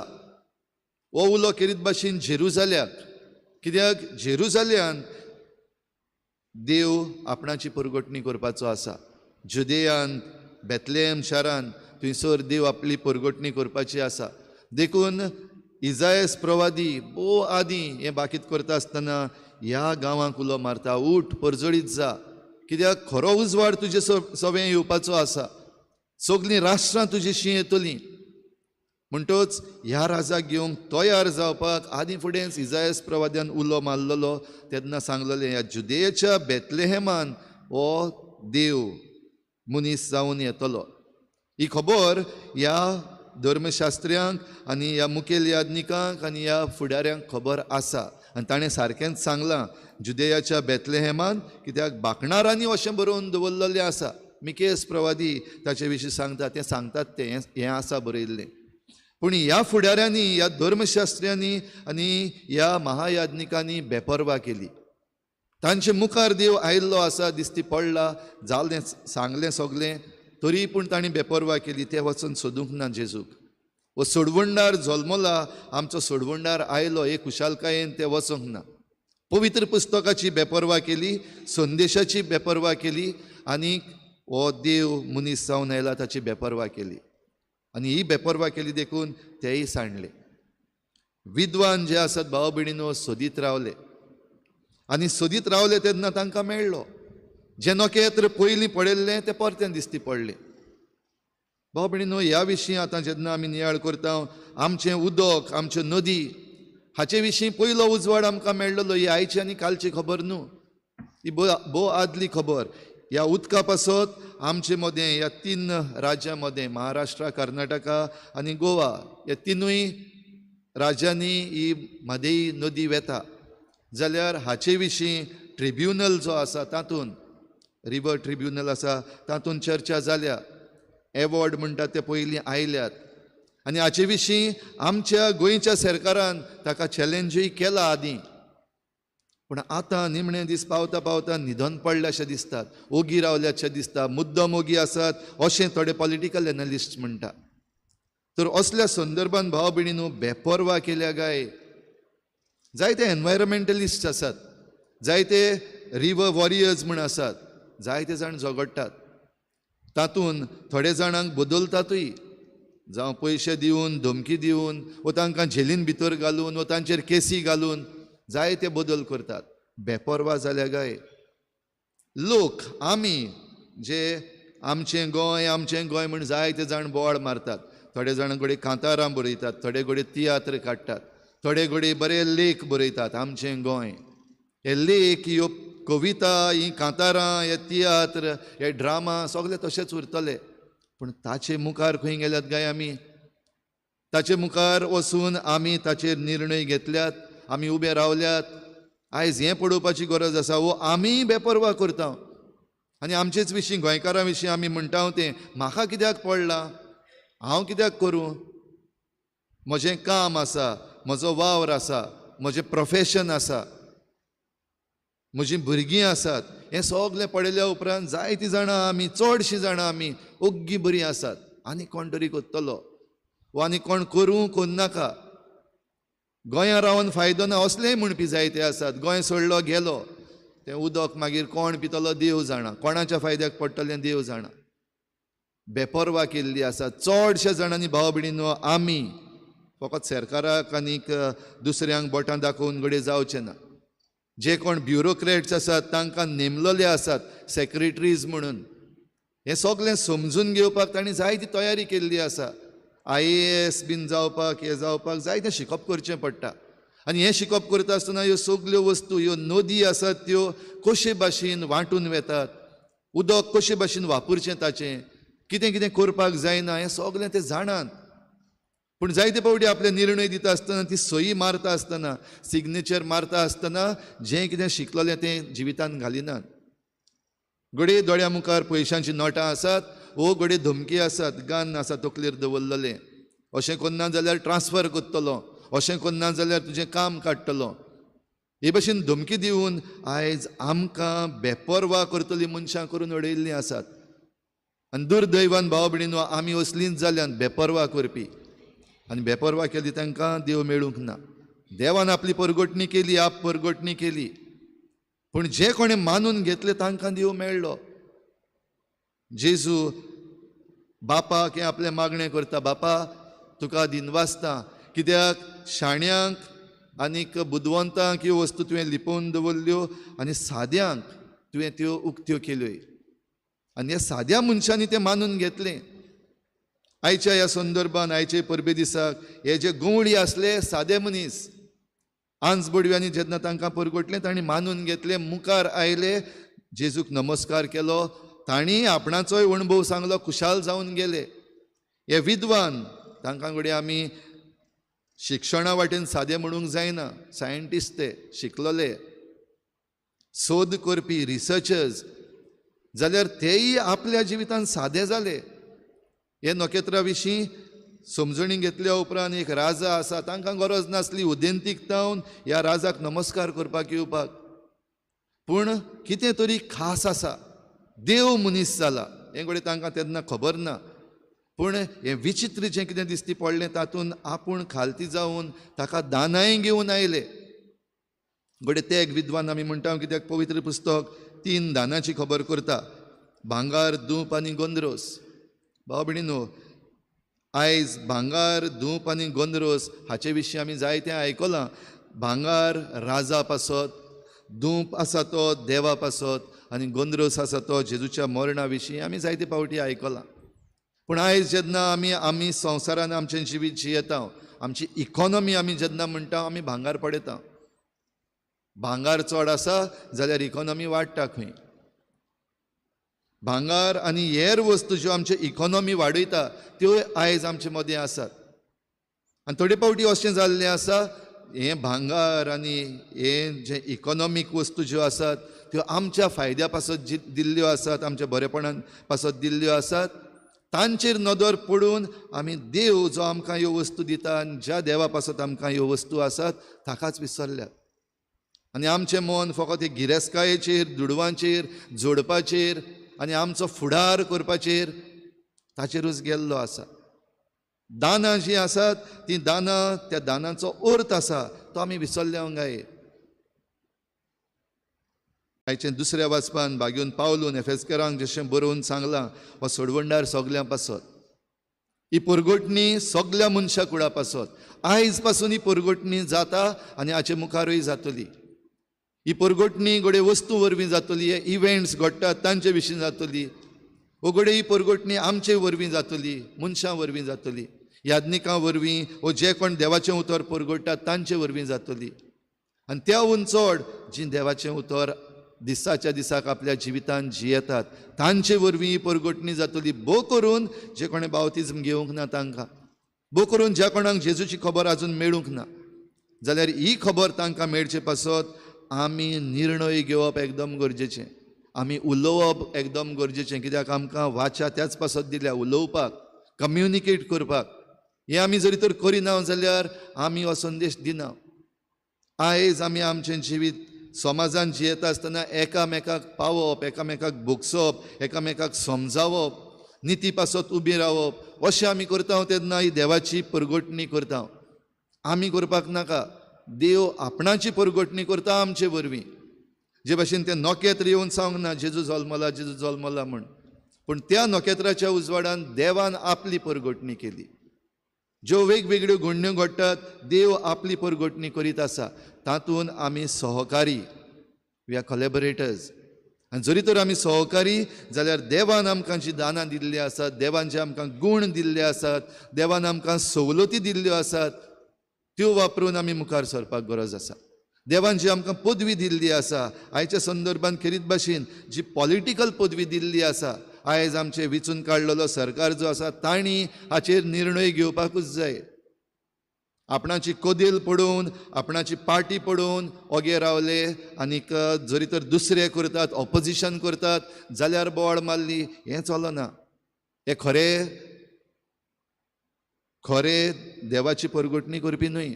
हो उलो खेरीत भाशेन जेरुजाल्याक, कित्याक जेरुजाल्यान देव आपणाची परगटणी करपाचो आसा. जुदेयान, बेतलेहम शारान थंयसर देव आपली परगटणी करपाची आसा. देखून इजायस प्रवादी भोव आदीं हें बाकीत करता आसतना ह्या गांवांक उलो मारता, उठ परजडीत जा, कित्याक खरो उजवाड तुजे सवें येवपाचो आसा, सगलीं राष्ट्रां तुजेशीं येतलीं. म्हणटच ह्या राजाक घेवंक तयार जावपाक आदीं फुडेंच इजायस प्रवाद्यान उलो मारलेलो. तेन्ना सांगलेलें ह्या जुदेयाच्या बेतलेहेमान हो देव मनीस जावन येतलो. ही खबर ह्या धर्मशास्त्र्यांक आनी ह्या मुखेल याज्ञिकांक आनी ह्या फुडाऱ्यांक खबर आसा. आनी ताणें सारकेंच सांगलां जुदेयाच्या बेतलेहेमान, कित्याक बाकणारांनी अशें बरोवन दवरलेलें आसा. मिकेस प्रवादी ताचे विशीं सांगता ते सांगतात ते हें आसा बरयल्लें. पूण ह्या फुडाऱ्यांनी, ह्या धर्मशास्त्र्यांनी आनी ह्या महायाज्ञिकांनी बेपरवा केली. तांचे मुखार देव आयिल्लो आसा दिसती पडला, जालें सांगलें सगलें, तरी पूण तांणी बेपरवा केली. ते वचून सोदूंक ना जेजूक. वो सोडवंडार जल्मला, आमचो सोडवंडार आयलो, हे खुशालकायेन ते वचूंक ना. पवित्र पुस्तकाची बेपरवा केली, संदेशाची बेपरवा केली, आनी हो देव मनीस जावन आयला ताची बेपरवा केली. आनी ही बेपरवा केली देखून तेय सांडले. विद्वान जे आसात भाव भयणीनो सोदीत रावले, आनी सोदीत रावले तेन्ना तांकां मेळ्ळो. जे नखेत्र पयलीं पडयल्लें तें परतें दिसती पडलें. भाव भयणीनो, ह्या विशीं आतां जेन्ना आमी नियाळ करता, आमचें उदक, आमच्यो नदी, हाचे विशीं पयलो उजवाड आमकां मेळ्ळलो. ही आयची आनी कालची खबर न्हू, ही भोव आदली खबर. ह्या उदका पासत आमचे मदें, ह्या 3 राज्यां मदें, महाराष्ट्रा, कर्नाटका आनी गोवा, ह्या 3य राज्यांनी ही म्हादेई नदी वेता. जाल्यार हाचे विशीं ट्रिब्युनल जो आसा तातूंत, रिवर ट्रिब्युनल आसा तातूंत चर्चा जाल्या. एवॉर्ड म्हणटात ते पयलीं आयल्यात. आनी हाचे विशीं आमच्या गोंयच्या सरकारान ताका चॅलेंजूय केला आदीं. पूण आतां निमणे दीस पावता पावता निधन पडले अशें दिसतात, ओगी रावल्याशें दिसता, मुद्दम ओगी आसात अशें थोडे पॉलिटिकल एनालिस्ट म्हणटा. तर असल्या संदर्भान भाव भयणीनो बेपरवा केल्या गाय. जायते एनवायरमेंटलिस्ट आसात, जायते रिवर वॉरियर्स म्हण आसात, जायते जाण झगडटात. तातूंत थोडे जाणांक बदलतातूय, जावं पयशे दिवन, धमकी दिवन, वो तांकां झेलीन भितर घालून, वो तांचेर केसी घालून जायते बदल करतात. बेपरवा जाल्या गाय. लोक आमी जे आमचें गोंय म्हण जायते जाण बोवाळ मारतात. थोडे जाण घडये कांतारां बरयतात, थोडे घडये तियात्र काडटात, थोडे घडये बरे लेख बरयतात. आमचें गोंय, हे लेख, ह्यो कविता, ही कांतारां, हे तियात्र, हे ड्रामा सगळे तशेंच उरतले. पूण ताचे मुखार खंय गेल्यात गाय आमी? ताचे मुखार वचून आमी ताचेर निर्णय घेतल्यात, आमी उबे रावल्यात. आयज हें पळोवपाची गरज आसा, वो आमी बेपरवा करता. आनी आमचेच विशीं, गोंयकारां विशीं आमी म्हणटा तें, म्हाका कित्याक पडलां, हांव कित्याक करूं, म्हजें काम आसा, म्हजो वावर आसा, म्हजें प्रोफेशन आसा, म्हजीं भुरगीं आसात. हें सगलें पळयल्या उपरांत जायतीं जाणां आमी, चडशीं जाणां आमी ओग्गी बरीं आसात. आनी कोण तरी कोत्तलो, वो आनी कोण करूं कोन्न नाका. गोंया रावन फायदो ना असलेंय म्हणपी जायते आसात. गोंय सोडलो गेलो, तें उदक मागीर कोण पितलो देव जाणा, कोणाच्या फायद्याक पडटलें देव जाणा. बेपरवा केल्ली आसा चडशा जाणांनी. भाव भयणीनो, आमी फकत सरकाराक आनीक दुसऱ्यांक बोटां दाखोवन घडये जावचें ना. जे कोण ब्युरोक्रेट्स आसात तांकां नेमलेले आसात सेक्रेटरीज म्हणून, हें सगलें समजून घेवपाक तांणी जायती तयारी केल्ली आसा. IAS बीन जावपाक, हें जावपाक जायतें शिकप करचें पडटा. आनी हें शिकप करता आसतना ह्यो सगल्यो वस्तू, ह्यो नदी आसात त्यो कशे भाशेन वांटून वेतात, उदक कशे भाशेन वापरचें, ताचें कितें कितें करपाक जायना, हें सगलें ते जाणात. पूण जायते फावटी आपले निर्णय दिता आसतना, ती सई मारता आसतना, सिग्नेचर मारता आसतना जें कितें शिकलेलें तें जिवितान घालिनात. घडये दोळ्या मुखार पयशांची नोटां आसात, वो घडये धमकी आसात, गन आसा तकलेर दवरलेलें, अशें करना जाल्यार ट्रान्सफर करतलो, अशें करना जाल्यार तुजें काम काडटलो, हे भाशेन धमकी दिवन आयज आमकां बेपरवा करतलीं मनशां करून उडयल्लीं आसात. आनी दुर्दैवान भाव भयणीनो, आमी असलींच जाल्यात बेपरवा करपी. आनी बेपरवा केली तांकां देव मेळूंक ना. देवान आपली परगटणी केली, आप परगटणी केली, पूण जे कोणें मानून घेतले तांकां देव मेळ्ळो. जेजू बापाक हें आपलें मागणें करता, बापा तुका दिनवासता, कित्याक शाण्यांक आनीक बुदवंतांक ह्यो वस्तू तुवें लिपोवन दवरल्यो आनी साद्यांक तुवें त्यो उक्त्यो केल्यो. आनी ह्या साद्या मनशांनी तें मानून घेतलें. आयच्या ह्या संदर्भान, आयचे परबे दिसाक हे जे गवळी आसले सादे मनीस, आंज बडव्यांनी जेन्ना तांकां परगटलें, तांणी मानून घेतलें, मुखार आयले, जेजूक नमस्कार केलो, तांणी आपणाचोय अणभव सांगलो, खुशाल जावन गेले. हे विद्वान, तांकां घडये आमी शिक्षणा वाटेन सादें म्हणूंक जायना, सायंटिस्ट ते शिकलेले, सोद करपी, रिसर्चर्स, जाल्यार तेय आपल्या जिवितांत सादें जाले. हे नखेत्रा विशीं समजणी घेतल्या उपरांत एक राजा आसा, तांकां गरज नासली उदेंतीक जावन ह्या राजाक नमस्कार करपाक येवपाक, पूण कितें तरी खास आसा, देव मनीस जाला हें घडये तांकां तेन्ना खबर ना. पूण हें विचित्र जें कितें दिश्टी पडलें तातूंत आपूण खालती जावन ताका दानाय घेवन आयले. घडये ते एक विद्वान आमी म्हणटा, कित्याक पवित्र पुस्तक 3 दानाची खबर करता, भांगार, दूप आनी गोंदरोस. भाव भयणीनो, आयज भांगार, दूप आनी गोंदरोस हाचे विशीं आमी जायतें आयकलां. भांगार राजा पासत, दूप आसा तो देवा पासत, आनी गोंदरोस आसा तो जेजूच्या मरणा विशीं आमी जायते फावटी आयकलां. पूण आयज जेन्ना आमी संवसारान आमचें जिवीत जियेता, आमची इकॉनॉमी आमी जेन्ना म्हणटा, आमी भांगार पडयता. भांगार चड आसा जाल्यार इकॉनॉमी वाडटा खंय. भांगार आनी हेर वस्तू ज्यो आमचे इकॉनॉमी वाडयता त्यो आयज आमचे मदें आसात. आनी थोडे फावटी अशें जाल्लें आसा, हें भांगार आनी हे जे इकॉनॉमीक वस्तू ज्यो आसात त्यो आमच्या फायद्या पासत दिल्ल्यो आसात, आमच्या बरेपणान पासत दिल्ल्यो आसात. तांचेर नदर पडून आमी देव जो आमकां ह्यो वस्तू दिता आनी ज्या देवा पासत आमकां ह्यो वस्तू आसात ताकाच विसरल्यात. आनी आमचें मन फकत हे गिरेस्कायेचेर, दुडवांचेर, जोडपाचेर आनी आमचो फुडार करपाचेर ताचेरूच गेल्लो आसा. दानां जीं आसात तीं दानां, त्या दानांचो अर्थ आसा तो आमी विसरल्यांगाय. आयचे दुसऱ्या वाचपान भाग्यून पावलून एफेसकारांक जशें बरोवन सांगलां, हो सोडवंडार सगल्यां पासत. ही परगोटणी सगल्या मनशा कुडा पासत. आयज पासून ही परगोटणी जाता आनी हाचे मुखारूय जातली. ही परगोटणी घडये वस्तू वरवीं जातली, हे इव्हेंट्स घडटात तांचे विशीं जातली. वो घडये ही परगोटणी आमचे वरवीं जातली, मनशां वरवीं जातली, याज्ञिकां वरवीं, वो जे कोण देवाचें उतर परगोडटात तांचे वरवीं जातली. आनी त्याहून चड जीं देवाचें उतर दिसाच्या दिसाक आपल्या जिवितांत जियेतात तांचे वरवीं ही परगोटणी जातली. भोव करून जे कोणें बावतिजम घेवंक ना तांकां, भोव करून ज्या कोणाक जेजूची खबर आजून मेळूंक ना, जाल्यार ही खबर तांकां मेळचे पासत आमी निर्णय घेवप एकदम गरजेचें. आमी उलोवप एकदम गरजेचें, कित्याक आमकां वाचा त्याच पासत दिल्या उलोवपाक, कम्युनिकेट करपाक. हें आमी जरी तर करिना जाल्यार आमी हो संदेश दिना. आयज आमी आमचें जिवीत समाजान जियेता आसतना एकामेकाक पावप, एकामेकाक भोगसप, एकामेकाक समजावप, निती पासत उबी रावप, अशें आमी करता तेन्ना ही देवाची परगोटणी करता. आमी करपाक नाका, देव आपणाची परगोटणी करता आमचे वरवीं. जे भाशेन तें नखेत्र येवन सांगना जेजू जल्मला, जेजू जल्मला म्हण, पूण त्या नखेत्राच्या उजवाडान देवान आपली परगोटणी केली. ज्यो वेगवेगळ्यो घडण्यो घडटात देव आपली परगोटणी करीत आसा, तातूंत आमी सहकारी, वी आर कोलॅबोरेटर्स. आनी जरी तर आमी सहकारी जाल्यार देवान आमकां जीं दानां दिल्लीं आसात, देवान जे आमकां गूण दिल्ले आसात, देवान आमकां सवलती दिल्ल्यो आसात, त्यो वापरून आमी मुखार सरपाक गरज आसा. देवान जी आमकां पदवी दिल्ली आसा, आयच्या संदर्भान खेरीत भाशेन जी पॉलिटिकल पदवी दिल्ली आसा, आयज आमचे विचून काडलेलो सरकार जो आसा तांणी हाचेर निर्णय घेवपाकूच जाय. आपणाची कोदेल पडोवन, आपणाची पार्टी पडोवन ओगे रावले आनीक जरी तर दुसरे करतात, ऑपोजिशन करतात जाल्यार बोवाळ मारली, हें चलना. हे खरे देवाची परगोटणी करपी न्हय.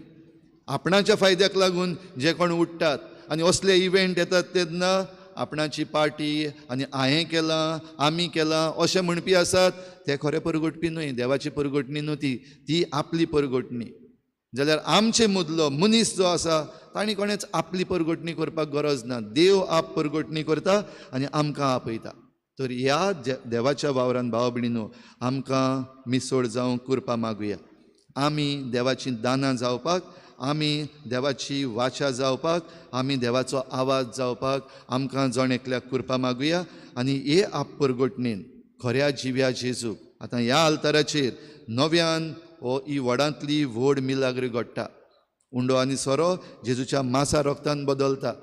आपणाच्या फायद्याक लागून जे कोण उठतात आनी असले इव्हेंट येतात तेन्ना आपणाची पार्टी आनी हांवें केलां, आमी केलां अशें म्हणपी आसात, ते खरे परगोटपी न्हय. देवाची परगोटणी न्हू ती आपली परगोटणी. जाल्यार आमचे मदलो मनीस जो आसा ताणी कोणेच आपली परगोटणी करपाक गरज ना. देव आप परगोटणी करता आनी आमकां आपयता. तर ह्या देवाच्या वावरान भाव भयणीनो आमकां मिसळ जावं कृपा मागुया. आमी देवाची दानां जावपाक, आमी देवाची वाचा जावपाक, आमी देवाचो आवाज जावपाक आमकां जण एकल्याक कृपा मागुया. आनी हे आप परगोटणेन खऱ्या जिव्या जेजूक आतां ह्या आल्ताराचेर नव्यान हो ही व्हडांतली व्हड मिलाग्र घडटा. उंडो आनी सोरो जेजूच्या मासा रोगतान बदलता.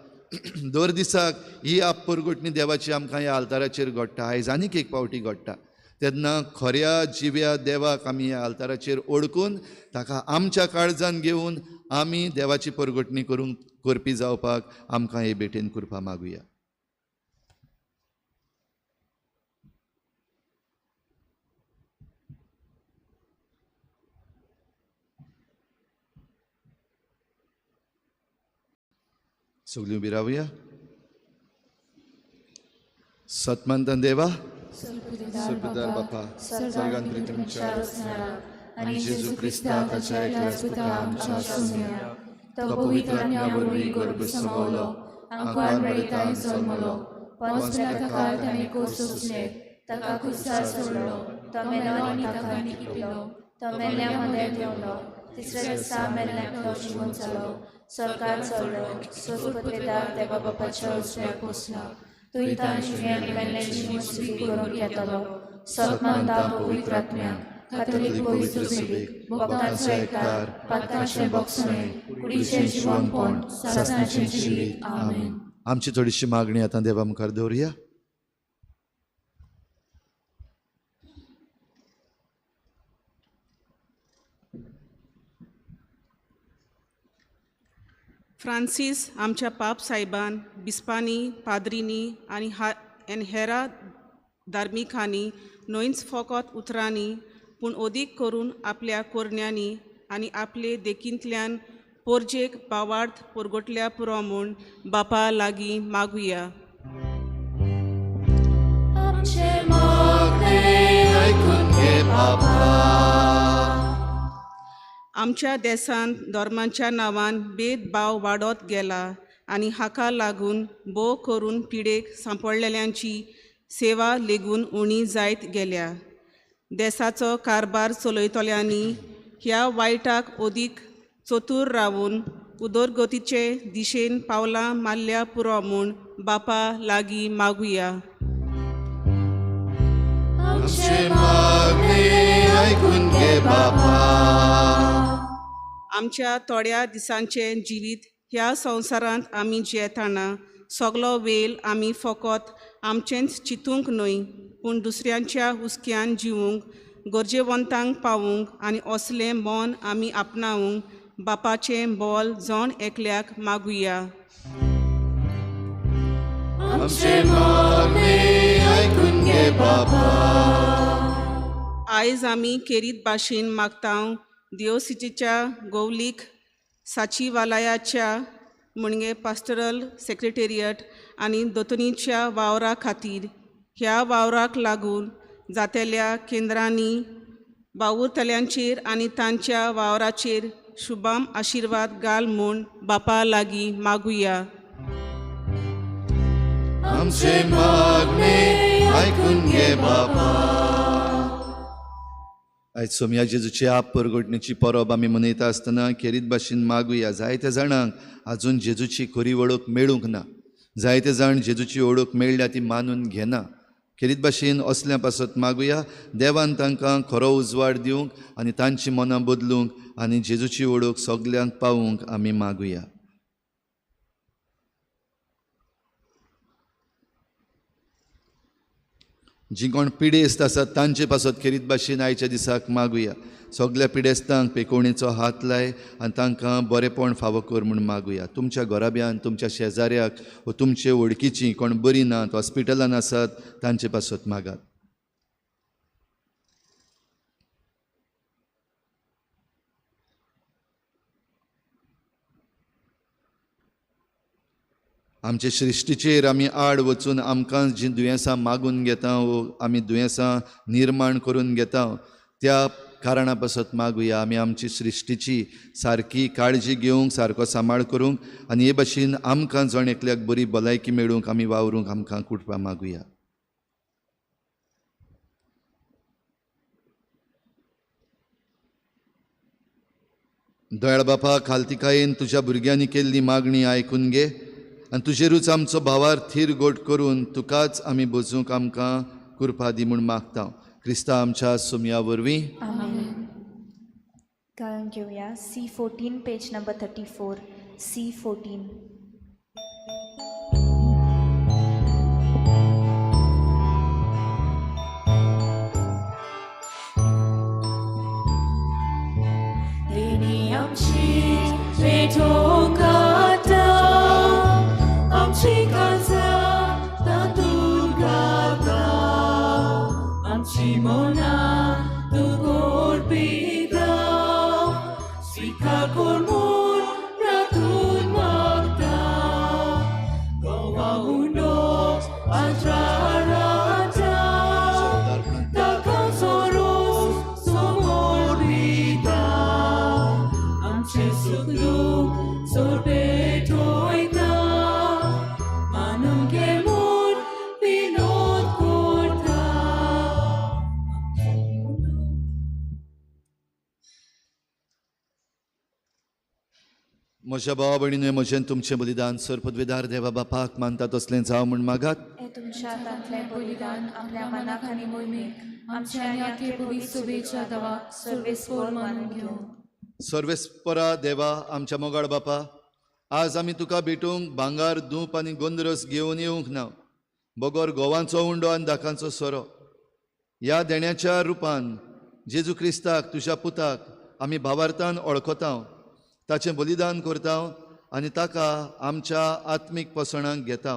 दर दिसाक ही आप परगोटणी देवाची आमकां ह्या आल्ताराचेर घडटा. आयज आनीक एक फावटी घडटा. तेन्ना खऱ्या जिव्या देवाक आमी ह्या आल्ताराचेर ओळखून ताका आमच्या काळजान घेवन आमी देवाची परगोटणी करपी जावपाक आमकां हे भेटेन कृपा मागुया. सगळीं उबी रावया. सतमंतन देवा सुपदार बापा स्वर्गांत तुमच्या आणि जेजू क्रिस्ता ताच्या एकल्याच पुता आमच्या सोम्या तो पवित्र आत्म्यावरवीं गर्भ समवलो आंकवार मेळिताय जल्मलो पंच पिलाताकाळ ताणें कोस सोंसले ताका क्रुसार सोडलो तो मेलो आनी ताका निखिलो तो मेल्ल्या मदें देंवलो तिसऱ्या दिसा मेल्ल्यांतलो जिवंत जालो स्वर्गांत चडलो सोजपत्रेदार देवा बापाच्या उजव्याक बसला तो इतान जिव्यांनी मेल्ल्यांची मुसली करून घेतलो सतमंता पवित्र आत्म्याक कातोलीक पवित्र सेवेक भक्तांचो एककार पातकांचें भोगसणें कुडीचें जिवंतपण सासणाचें जिवीत आमेन. आमची थोडीशी मागणी आतां देवा मुखार दवरया. फ्रांसीस आमच्या पाप सायबान बिस्पांनी पाद्रींनी आनी हेरा धार्मिकांनी न्हयच फकत उतरांनी पूण ओदीक करून आपल्या कोरण्यांनी आनी आपले देखींतल्यान पोरजेक बावार्थ पोरगोटल्या पुरो म्हूण बापा लागीं मागुया. आमच्या देशांत धर्मांच्या नांवान भेदभाव वाडत गेला आनी हाका लागून भोव करून पिडेक सांपडलेल्यांची सेवा लेगून उणी जायत गेल्या. देशाचो कारबार चलयतल्यांनी ह्या वायटाक ओदीक चतूर रावून उदरगतीचे दिशेन पावलां मारल्या पुरो म्हूण बापा लागीं मागुया. आमच्या थोड्या दिसांचें जिवीत ह्या संवसारांत आमी जियेताना सगलो वेळ आमी फकत आमचेंच चिंतूंक न्हय पूण दुसऱ्यांच्या हुस्क्यान जिवूंक गरजेवंतांक पावूंक आनी असलें मन आमी आपणावंक बापाचें बोल जण एकल्याक मागुया. आयज आमी केरीत भाशेन मागतां दिओसिटीच्या गौलीक साचिवालयाच्या म्हणजे पास्टरल सेक्रेटेरियट आनी दोतोनीच्या वावरा खातीर ह्या वावराक लागून जातेल्या केंद्रांनी वावुरतल्यांचेर आनी तांच्या वावराचेर शुभम आशिर्वाद घाल म्हूण बापा लागीं मागुया. आयज सोमया जेजूची आप परगोटणेची परब आमी मनयता आसतना खेरीत भाशेन मागुया. जायत्या जाणांक आजून जेजूची खरी वळख मेळूंक ना. जायते जाण जेजूची वळख मेळ्ळ्या ती मानून घेना. खेरीत भाशेन असल्या पासत मागुया देवान तांकां खरो उजवाड दिवंक आनी तांची मनां बदलूंक आनी जेजूची वळख सगल्यांक पावूंक आमी मागुया. जी कोण पिडेस्त आसात तांचे पासत खेरीत भाशेन आयच्या दिसाक मागुया. सगल्या पिडेस्तांक पेकोवणेचो हात लाय आनी तांकां बरेपण फावो कर म्हूण मागुया. तुमच्या घराब्यान तुमच्या शेजाऱ्याक वा तुमचे वळखीची कोण बरी नात हॉस्पिटलान आसात तांचे पासत मागात. आमचे सृश्टीचेर आमी आड वचून आमकां जीं दुयेंसां मागून घेता वो आमी दुयेंसां निर्माण करून घेता त्या कारणा पासत मागुया. आमी आमची सृश्टीची सारकी काळजी घेवंक सारको सांबाळ करूंक आनी हे भाशेन आमकां जण एकल्याक बरी भलायकी मेळूंक आमी वावरूंक आमकां कुटपा मागुया. दयाळ बापा खालतिकायेन तुज्या भुरग्यांनी केल्ली मागणी आयकून घे आनी तुजेरूच आमचो भावार थीर गोट करून तुकाच आमी बसूंक आमकां कृपा दी म्हूण मागता. क्रिस्ता आमच्या सोमया वरवीं गाळून घेवया. C14 page number 34. C14. लेणी आमची पेटोवंक आता आमची काळजां तातूंत घालता आमची मनां तूं गोड पिता स्विकार कर म्हूण रातून मागता. म्हज्या भावा भयणींनो, म्हजें तुमचें बलिदान सर पदवेदार देवा बापाक मानता तसलें जावं म्हूण मागात. हे तुमच्या हातांतलें बलिदान आपल्या मनाक आनी मोहिमेक आमच्या आनी आख्खे पवित्र सुबेच्या दवाक सर्वेस्पर मानून घेवं. सर्वेस्परा देवा आमच्या मोगाळ बापा, आज आमी तुका भेटूंक भांगार, दूप आनी गोंदरस घेवन येवंक ना. बोगोर गोवांचो उंडो आनी दाखांचो सोरो ह्या देण्याच्या रुपान जेजू क्रिस्ताक तुज्या पुताक आमी भावार्थान वळखता, ताचें बलिदान करता आनी ताका आमच्या आत्मीक पसणाक घेता.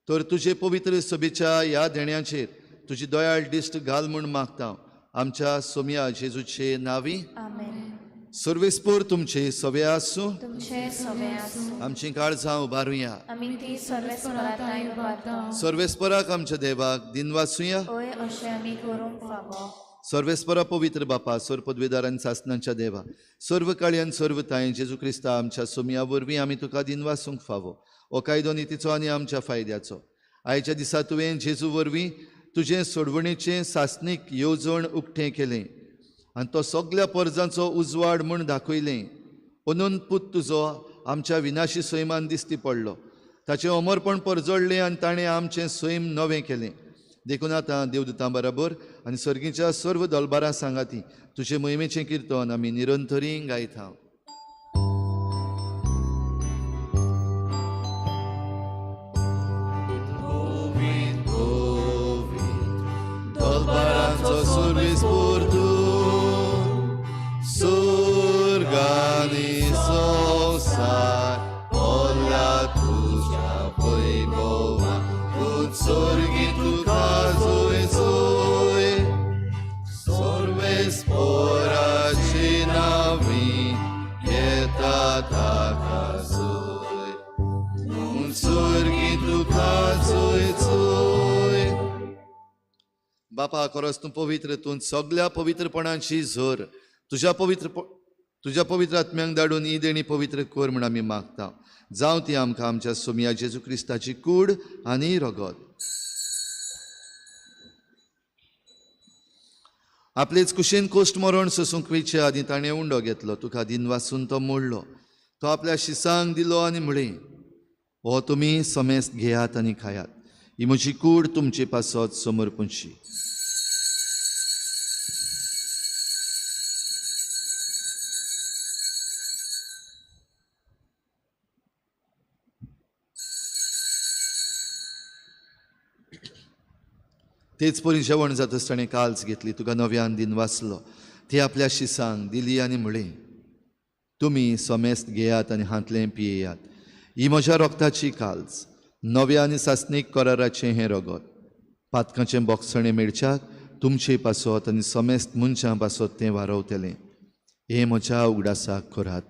तर तुजे पवित्र सभेच्या ह्या देण्याचेर तुजी दयाळ दिश्ट घाल म्हूण मागता. आमच्या सोम्या जेजूचे नांवी आमेन. सर्वेस्पोर तुमचे सवे आसूं. तुमचे सवे आसूं. आमची काळजां उबारुया. आमी ती सर्वेस्परांताय उबारता. सर्वेस्पराक आमच्या देवाक दिनवासुया. ओय अशें आमी करूंक फावो. सर्वेस्परा पवित्र बापा, सर पदवेदार आनी सासणांच्या देवा, सर्व काळी आनी सर्व ताय जेजू क्रिस्ता आमच्या सोमया वरवीं आमी तुका दिनवासूंक फावो. हो कायदो नितीचो आनी आमच्या फायद्याचो. आयच्या दिसा तुवें जेजू वरवीं तुजें सोडवणेचें सासणीक येवजण उक्तें केलें आनी तो सगल्या परजांचो उजवाड म्हूण दाखयलें. अनंत पूत तुजो आमच्या विनाशी सैमान दिश्टी पडलो. ताचें अमरपण परजळ्ळें आनी ताणें आमचें सैम नवें केलें. देखून आतां देवदूतां बरोबर आनी सर्गीच्या सर्व दलबारां सांगाती तुजे मोहिमेचें किर्तन आमी निरंतरी गायता. दलबारांचो सर्वेस्पोर तूं, स्वर्ग आनी संवसार भरला तुज्या वैभवान. उत्सर्गी तुका जोय जोय, सर्वेस्पोराची नांवीं घेता ताका जोय. उत्सर्गी तुका जोय जोय. बापा, खरोच तूं पवित्र, तूं सगल्या पवित्रपणाची झर तुज्या पवित्र आत्म्यांक धाडून ही देणी पवित्र कर म्हूण आमी मागता. जावं ती आमकां आमच्या सोम्या जेजू क्रिस्ताची कूड आनी रगत. आपलेच कुशेन कोश्ट मरण सोसूंक वेचे आदी ताणें उंडो घेतलो. तुका दिन वाचून तो मोडलो. तो आपल्या शिसांक दिलो आनी म्हळें, हो तुमी समेस्त घेयात आनी खायात. ही म्हजी कूड तुमचे पासत समर्पूंची. तेच परी जेवण जाता ताणें काल्स घेतली, तुका नव्यान दिन वाचलो. ती आपल्या शिसांक दिली आनी म्हळें, तुमी समेस्त घेयात आनी हातलें पियेयात. ही म्हज्या रोगताची काल्स, नव्या आनी सासणीक कराराचें हें रगत. पातकाचें बोगसणें मेळच्याक तुमचे पासत आनी समेस्त मनशां पासत तें वारवतलें. हें म्हज्या उगडासाक करात.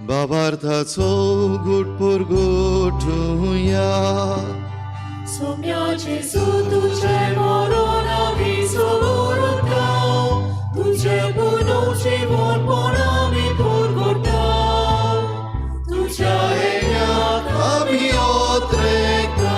बाबार्थाचो घुटपूर घोटुया. सोम्या जेजू तुझे मरण आमी सोडटा, तुझे पुनोवचे मोरपण आमी भोरगोटा. तुझ्या येण्याक आमी ओतरेता.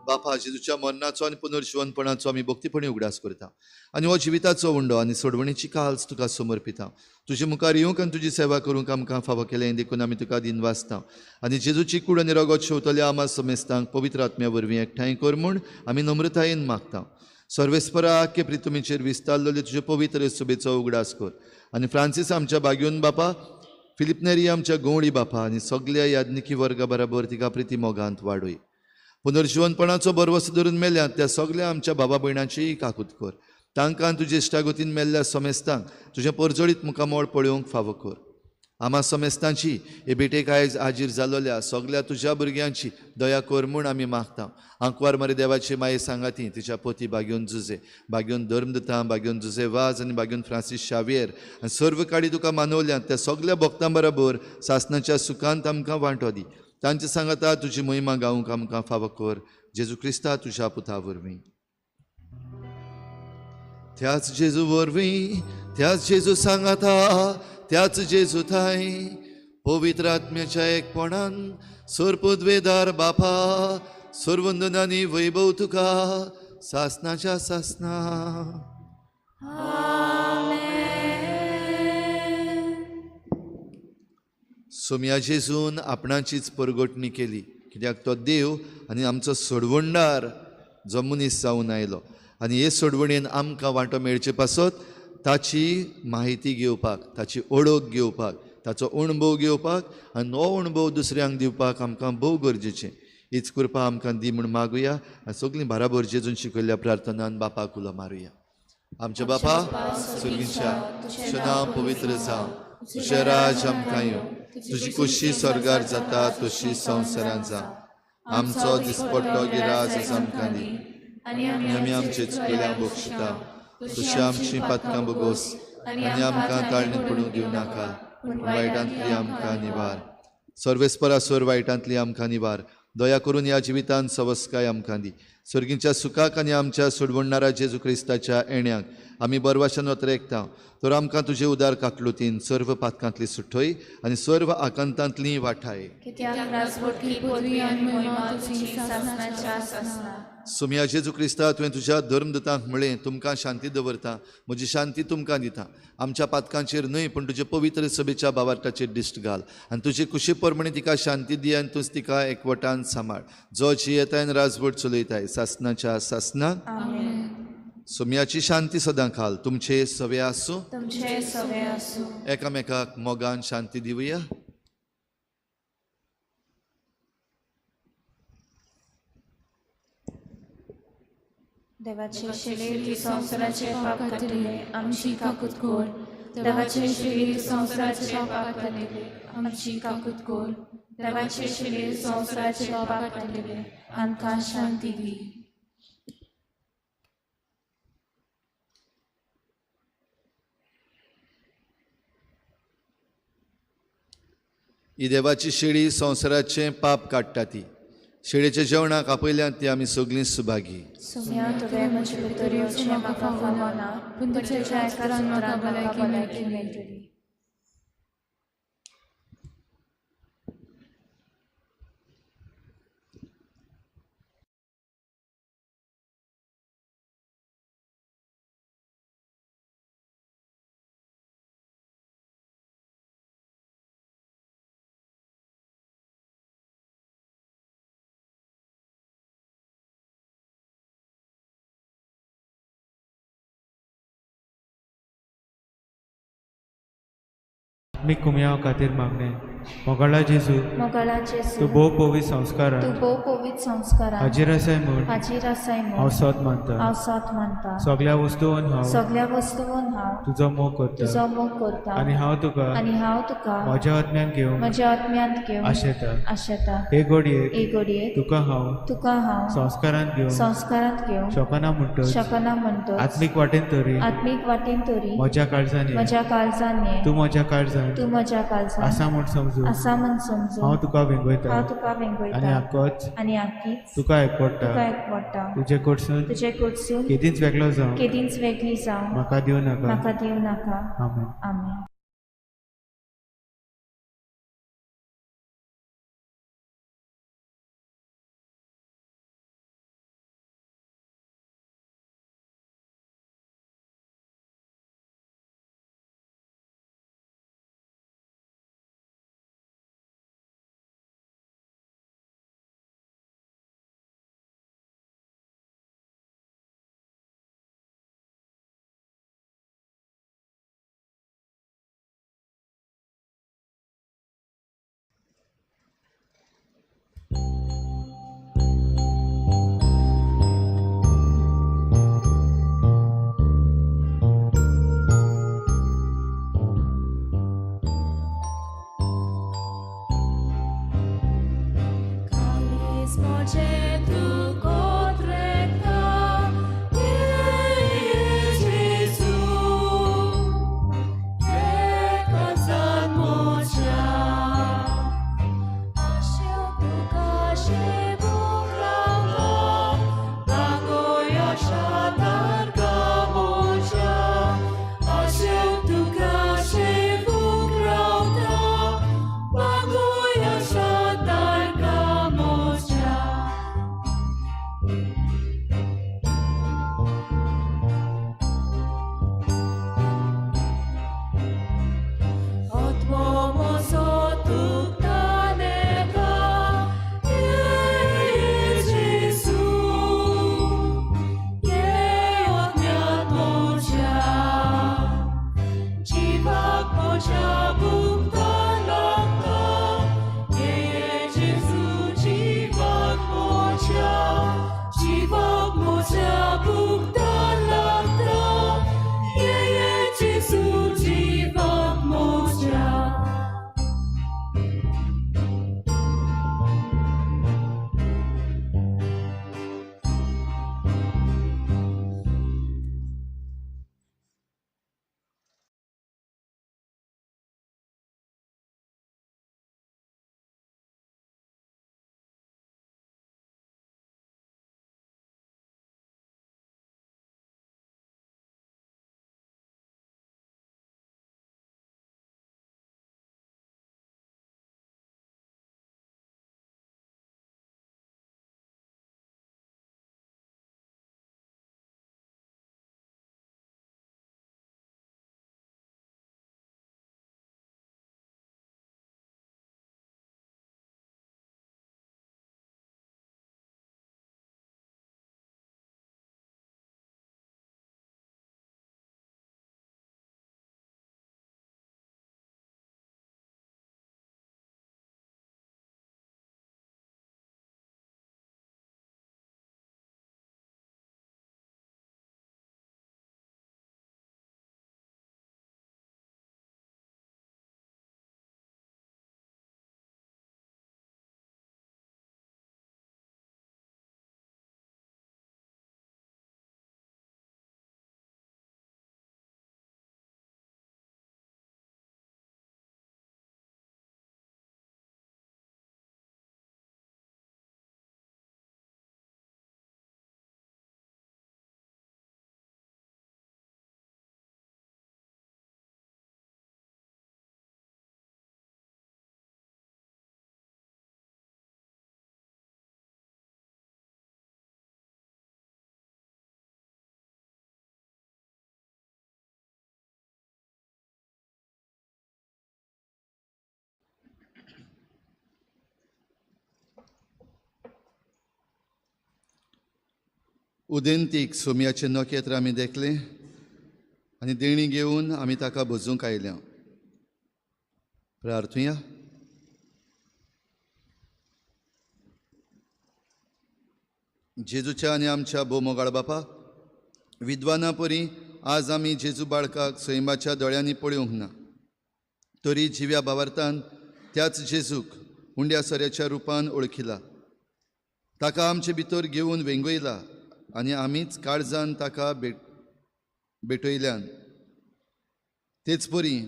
बापा, जेजूच्या मरणाचो आनी पुनर्जीवनपणाचो आमी भक्तीपणी उगडास करता आनी हो जिविताचो उंडो आनी सोडवणेची काल्स तुका समर्पिता. तुजे मुखार येवंक आनी तुजी सेवा करूंक आमकां फावो केलें देखून आमी तुका दिन वाचता. आनी जेजूची कूड आनी रगत शेवतल्या आमा समेस्तांक पवित्र आत्म्या वरवीं एकठांय कर म्हूण आमी नम्रतायेन मागता. सर्वेस्परा आख्खे प्रितुमेचेर विस्तारलेले तुजे पवित्र सुबेचो उगडास कर. आनी फ्रांसीस आमच्या बागेवन बापा, फिलिप नेरी आमच्या गवळी बापा आनी सगल्या याज्ञिकी वर्गा बरोबर तिका प्रिती मोगांत वाडय. पुनर्जीवनपणाचो बरवस धरून मेल्यात त्या सगल्या आमच्या बाबा भयणांची काकूत कर. तांकां तुजे इश्टागतीन मेल्ल्या समेस्तांक तुजें परजळीत मुखामोळ पळोवंक फावो कर. आमा समेस्तांची हे बेटेक आयज हाजीर जालोल्या सगल्या तुज्या भुरग्यांची दया कर म्हूण आमी मागता. आंकवार मरे देवाची माये सांगाती तिच्या पोती बागेवन जुजे, बागेवन धर्मदतां, बागेवन जुजे वाज आनी बागेवन फ्रांसीस शावेर आनी सर्व काळी तुका मानवल्यात त्या सगल्या भक्तां बरोबर सासणाच्या सुखांत आमकां वांटो दी. तांचे सांगाता तुजी महिमा गावंक आमकां फावो कर. जेजू क्रिस्ता तुज्या पुता वरवीं. त्याच जेजू वरवीं, त्याच जेजू सांगाता, त्याच जेजू थंय पवित्र आत्म्याच्या एकपणान सोरपुद्वेदार बापा सोरवंदनांनी वैभव तुका सासनाच्या सासना. सोम्या जेजून आपणाचीच परगटणी केली कित्याक तो देव आनी आमचो सोडवणदार जो मनीस जावन आयलो आनी हे सोडवणेन आमकां वांटो मेळचे पासत ताची माहिती घेवपाक ताची ओळख घेवपाक ताचो अणभव घेवपाक आनी हो अणभव दुसऱ्यांक दिवपाक आमकां भोव गरजेचें. हीच कृपा आमकां दी म्हूण मागुया आनी सगलीं बाराबर जेजून शिकयल्ल्या प्रार्थनान बापाक उलो मारुया. आमचे बापा सुर्गीच्या तुजें नांव पवित्र जावं तुजें राज आमकां येवं तुजी कुशी स्वर्गार जाता तशी संवसारांत जावं. आमचो दिसपट्टो गिराज आसा आमकां दी आनी आमी आमचे चुकल्यांक बक्षिता तशी आमची पातकां बगोस आनी आमकां ताळणीत पडूंक दिवं नाका पूण वायटांतली आमकां निवार. सर्वेस्परासोर वायटांतली आमकां निवार. दया करून ह्या जिवितांत सवस्काय आमकां दी. सर्गींच्या सुखाक आनी आमच्या सोडवणणारा जेजू क्रिस्ताच्या येण्याक आमी बरवाशान वतरेकता तर आमकां तुजे उदार काकलुतीन सर्व पातकांतली सुटय आनी सर्व आकांतांतली वाठाय. सोम्या जेजू क्रिस्ता तुवें तुज्या धर्मदूतांक म्हळें तुमकां शांती दवरता म्हजी शांती तुमकां दिता. आमच्या पातकांचेर न्हय पूण तुजे पवित्र सभेच्या बावार्ताचेर दिश्ट घाल आनी तुजी कुशी परमणी तिका शांती दी आनी तूंच तिका एकवटान सांबाळ जो जियेताय राजवट चलयताय सासनाच्या सासनाक. सोम्याची शांती सदां घाल. तुमचे सवे आसूं एकामेकाक मोगान शांती दिवया. देवाचे शिलेरी संवसाराचे पाप काटिले आमची काकूत कोर. देवाचे शिलेरी संवसाराचे पाप काटिले आमची काकूत कोर. देवाचे शिलेरी संवसाराचे पाप काटिले आमकां शांती दी. ही देवाची शेळी संवसाराचें पाप काडटा ती. शेळेच्या जेवणाक आपयल्यात ती आमी सगळीं सुभागी. सोम्या तुवें म्हजे भितर येवचें म्हाका फावना पूण तुज्या आयकारान म्हाका भलायकी मेळटली. आत्मिक कुमयाव खातीर मागणे. मोगाळा जेजू तूं भोव पवित्र संस्कारान हाजीर आसाय म्हूण हांव सत मानता. सगळ्या वस्तूंत हांव तुजो मोग करता आनी हांव तुका म्हज्या आत्म्यांत घेवंक आशेता. हे घडयेक तुका हांव संस्कारांत घेवंक शकना म्हणटच आत्मीक वाटेन तरी म्हज्या काळजांनी तूं म्हज्या काळजांत आसा म्हूण समजून हांव तुका वेंगयता आनी आख्खीच तुका एकवडटा. तुजे कडसून केदींच वेगळी जावं म्हाका दिवं नाका. आमेन. उदेंतीक सोमयाचें नखेत्र आमी देखलें आनी देणी घेवन आमी ताका भोजूंक आयल्या. प्रार्थुया. जेजूच्या आनी आमच्या भोव मोगाळ बापा, विद्वाना परी आज आमी जेजू बाळकाक सैमाच्या दोळ्यांनी पळोवंक ना, तरी जिव्या भावार्थान त्याच जेजूक हुंड्या सोऱ्याच्या रुपान ओळखिला. ताका आमचे भितर घेवन वेंगयला आनी आमीच काळजान ताका भेटयल्यान. तेच परी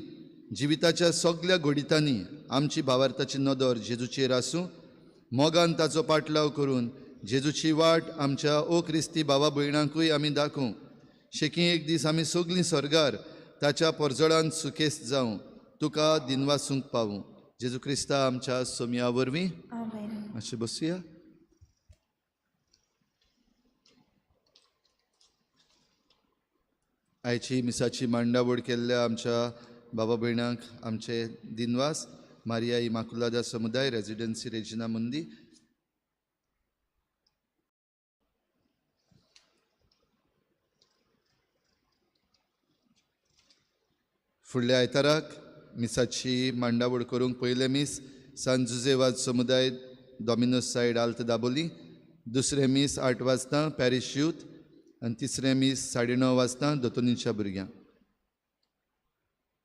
जिविताच्या सगळ्या घोडितांनी आमची भावार्थाची नदर जेजूचेर आसूं, मोगान ताचो पाटलाव करून जेजूची वाट आमच्या ओ क्रिस्ती भावा भयणांकूय आमी दाखोवं. शेकी एक दीस आमी सगळीं स्वर्गार ताच्या परजळान सुखेस्त जावं, तुका दिनवासूंक पावूं. जेजू क्रिस्ता आमच्या सोमया वरवीं. मातशें बसुया. आयची मिसाची मांडावळ केल्ल्या आमच्या बाबा भयणांक आमचे दिनवास. मारिया इमाकुलादा समुदाय, रेजिडेन्सी रेजिना मुंदी. फुडल्या आयताराक मिसाची मांडावळ करूंक पयले मीस सान जुजेवाज समुदाय डॉमिनोस सायड आल्त दाबोली, दुसरे मीस 8 वाजता पॅरिश यूथ आनी तिसरे मीस 9:30 वाजता दोतोनीच्या भुरग्यांक.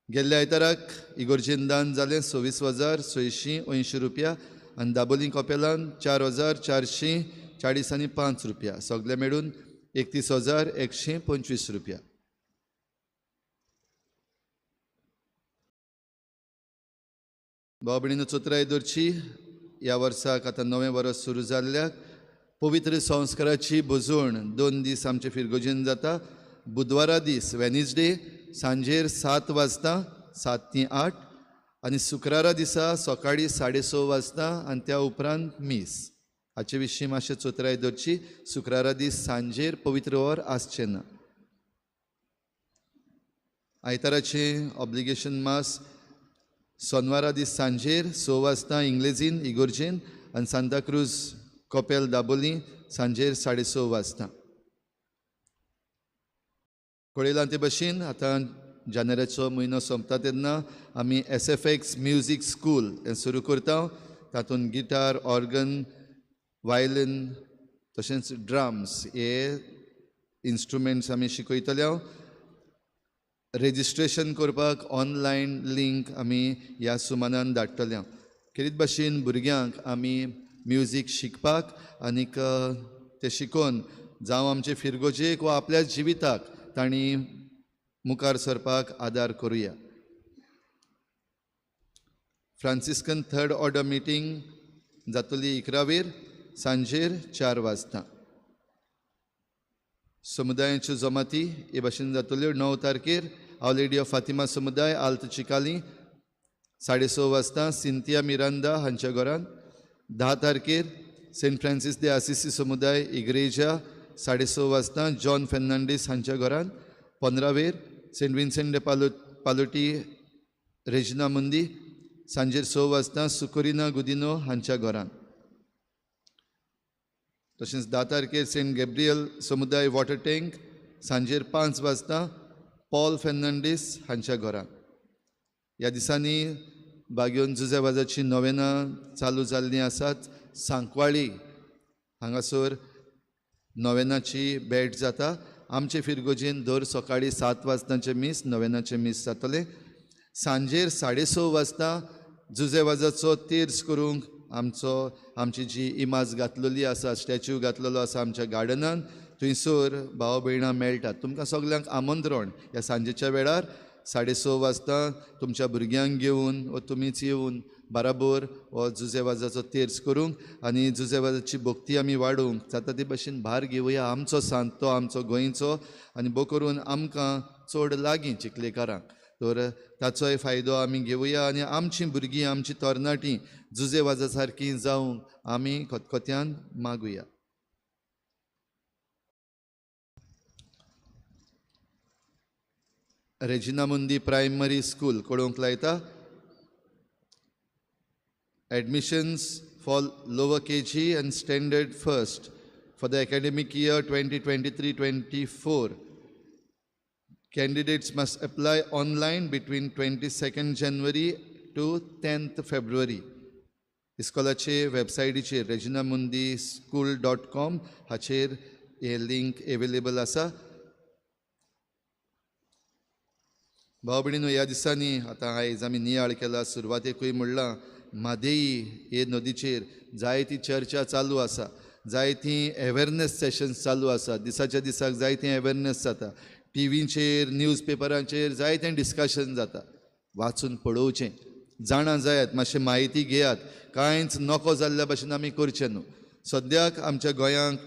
गेल्ल्या आयताराक इगोर्जेन दान जालें 26,680 रुपया आनी दाबोली कॉपेलान 4,440.5 रुपया, सगळे मेळून 31,125 रुपया. भाव भयणीनो, चोत्राय दोरची ह्या वर्साक आतां नवें वर्स सुरू जाल्ल्याक पवित्र संस्काराची भोजवण 2 दीस आमचे फिरगोजेन जाता. बुधवारा दीस वेनिसडे सांजेर 7 वाजता 7 ते 8 आनी शुक्रारा दिसा सकाळीं 6:30 वाजता आनी त्या उपरांत मीस. हाचे विशीं मातशें चोत्राय दोरची. शुक्रारा दीस सांजेर पवित्र वर आसचें ना. आयताराचें ऑब्लिगेशन मास सोनवारा दीस सांजेर 6 वाजता इंग्लेजीन इगोर्जेन आनी सांताक्रूज कॉपेल दाबोली सांजेर 6:30 वाजता. कळयलां ते भाशेन आतां जानेराचो म्हयनो सोंपता तेन्ना आमी SFX म्युजीक स्कूल हें सुरू करता. तातूंत गिटार, ऑर्गन, वायलीन तशेंच ड्रम्स हे इन्स्ट्रुमेंट्स आमी शिकयतले. रेजिस्ट्रेशन करपाक ऑनलायन लिंक आमी ह्या सुमानान धाडटले. खेरीत भाशेन भुरग्यांक आमी म्युजीक शिकपाक आनीक ते शिकोवन जावं आमचे फिरगोजेक वा आपल्या जिविताक तांणी मुखार सरपाक आदार करुया. फ्रांसिस्कन 3rd ऑर्डर मिटींग जातली 11 सांजेर 4 वाजता. समुदायाच्यो जमाती हे भाशेन जातल्यो. 9 तारखेर आवर लेडी ऑफ फातिमा समुदाय आल्त चिकाली 6:30 वाजता सिंथिया मिरांदा हांच्या घरान. 10 तारखेर सेंट फ्रांसीस दे आसिसी समुदाय इग्रेजा 6:30 वाजता जॉन फेर्नांडीस हांच्या घरान. 15 सेंट विन्सेंट डे पालोटी रेजिना मुंदी सांजेर 6 वाजता सुकोरिना गुदिनो हांच्या घरान. तशेंच 10 तारखेर सेंट गॅब्रियल समुदाय वॉटर टँक सांजेर 5 वाजता पॉल फेर्नांडीस हांच्या घरान. ह्या दिसांनी बागयोन जुजेवाजाची नोवेनां चालू जाल्लीं आसात. सांकवाळी हांगासर नोवेनाची भेट जाता. आमचे फिरगोजेन दर सकाळीं 7 वाजताचे मीस नोवेनाचे मीस जातले. सांजेर 6:30 वाजता जुजेवाजाचो तेर्स करूंक आमची जी इमाज घातलेली आसा, स्टॅच्यू घातलेलो आसा आमच्या गार्डनान, थंयसर भाव भयणां मेळटात. तुमकां सगल्यांक आमंत्रण ह्या सांजेच्या वेळार 6:30 वाजता तुमच्या भुरग्यांक घेवन वा तुमीच येवन बराबर हो जुजेवाजाचो तेर्स करूंक आनी जुजेवाजाची भक्ती आमी वाडोवंक जाता ते भाशेन भार घेवया आमचो सांत तो आमचो गोंयचो आनी बो करून आमकां चड लागीं चिखलेकारांक. तर ताचोय फायदो आमी घेवया आनी आमचीं भुरगीं आमची तरणाटीं जुजेवाजा सारकीं जावंक आमी खतखत्यान मागुया. रेजिना मुंदी प्रायमरी स्कूल कळोवंक लायता. Admissions for lower KG and standard first for the academic year 2023-24. Candidates must apply online between 22nd January to 10th February. इस्कॉलाचे वेबसायटीचेर reginamundischool.com हाचेर हे लिंक अवेलेबल आसा. भाव भयणीनो, ह्या दिसांनी आतां आयज आमी नियाळ केला, सुरवातेकूय म्हणलां, म्हादेई हे नदीचेर जायती चर्चा चालू आसा, जायतीं अवेरनेस सेशन्स चालू आसा. दिसाच्या दिसाक जायतें अवेरनेस जाता. टीव्हीचेर, न्यूज पेपरांचेर जायतें डिस्कशन जाता. वाचून पळोवचें, जाणा जायात, मातशें म्हायती घेयात. कांयच नको जाल्ल्या भशेन आमी करचें न्हू. सद्याक आमच्या गोंयांक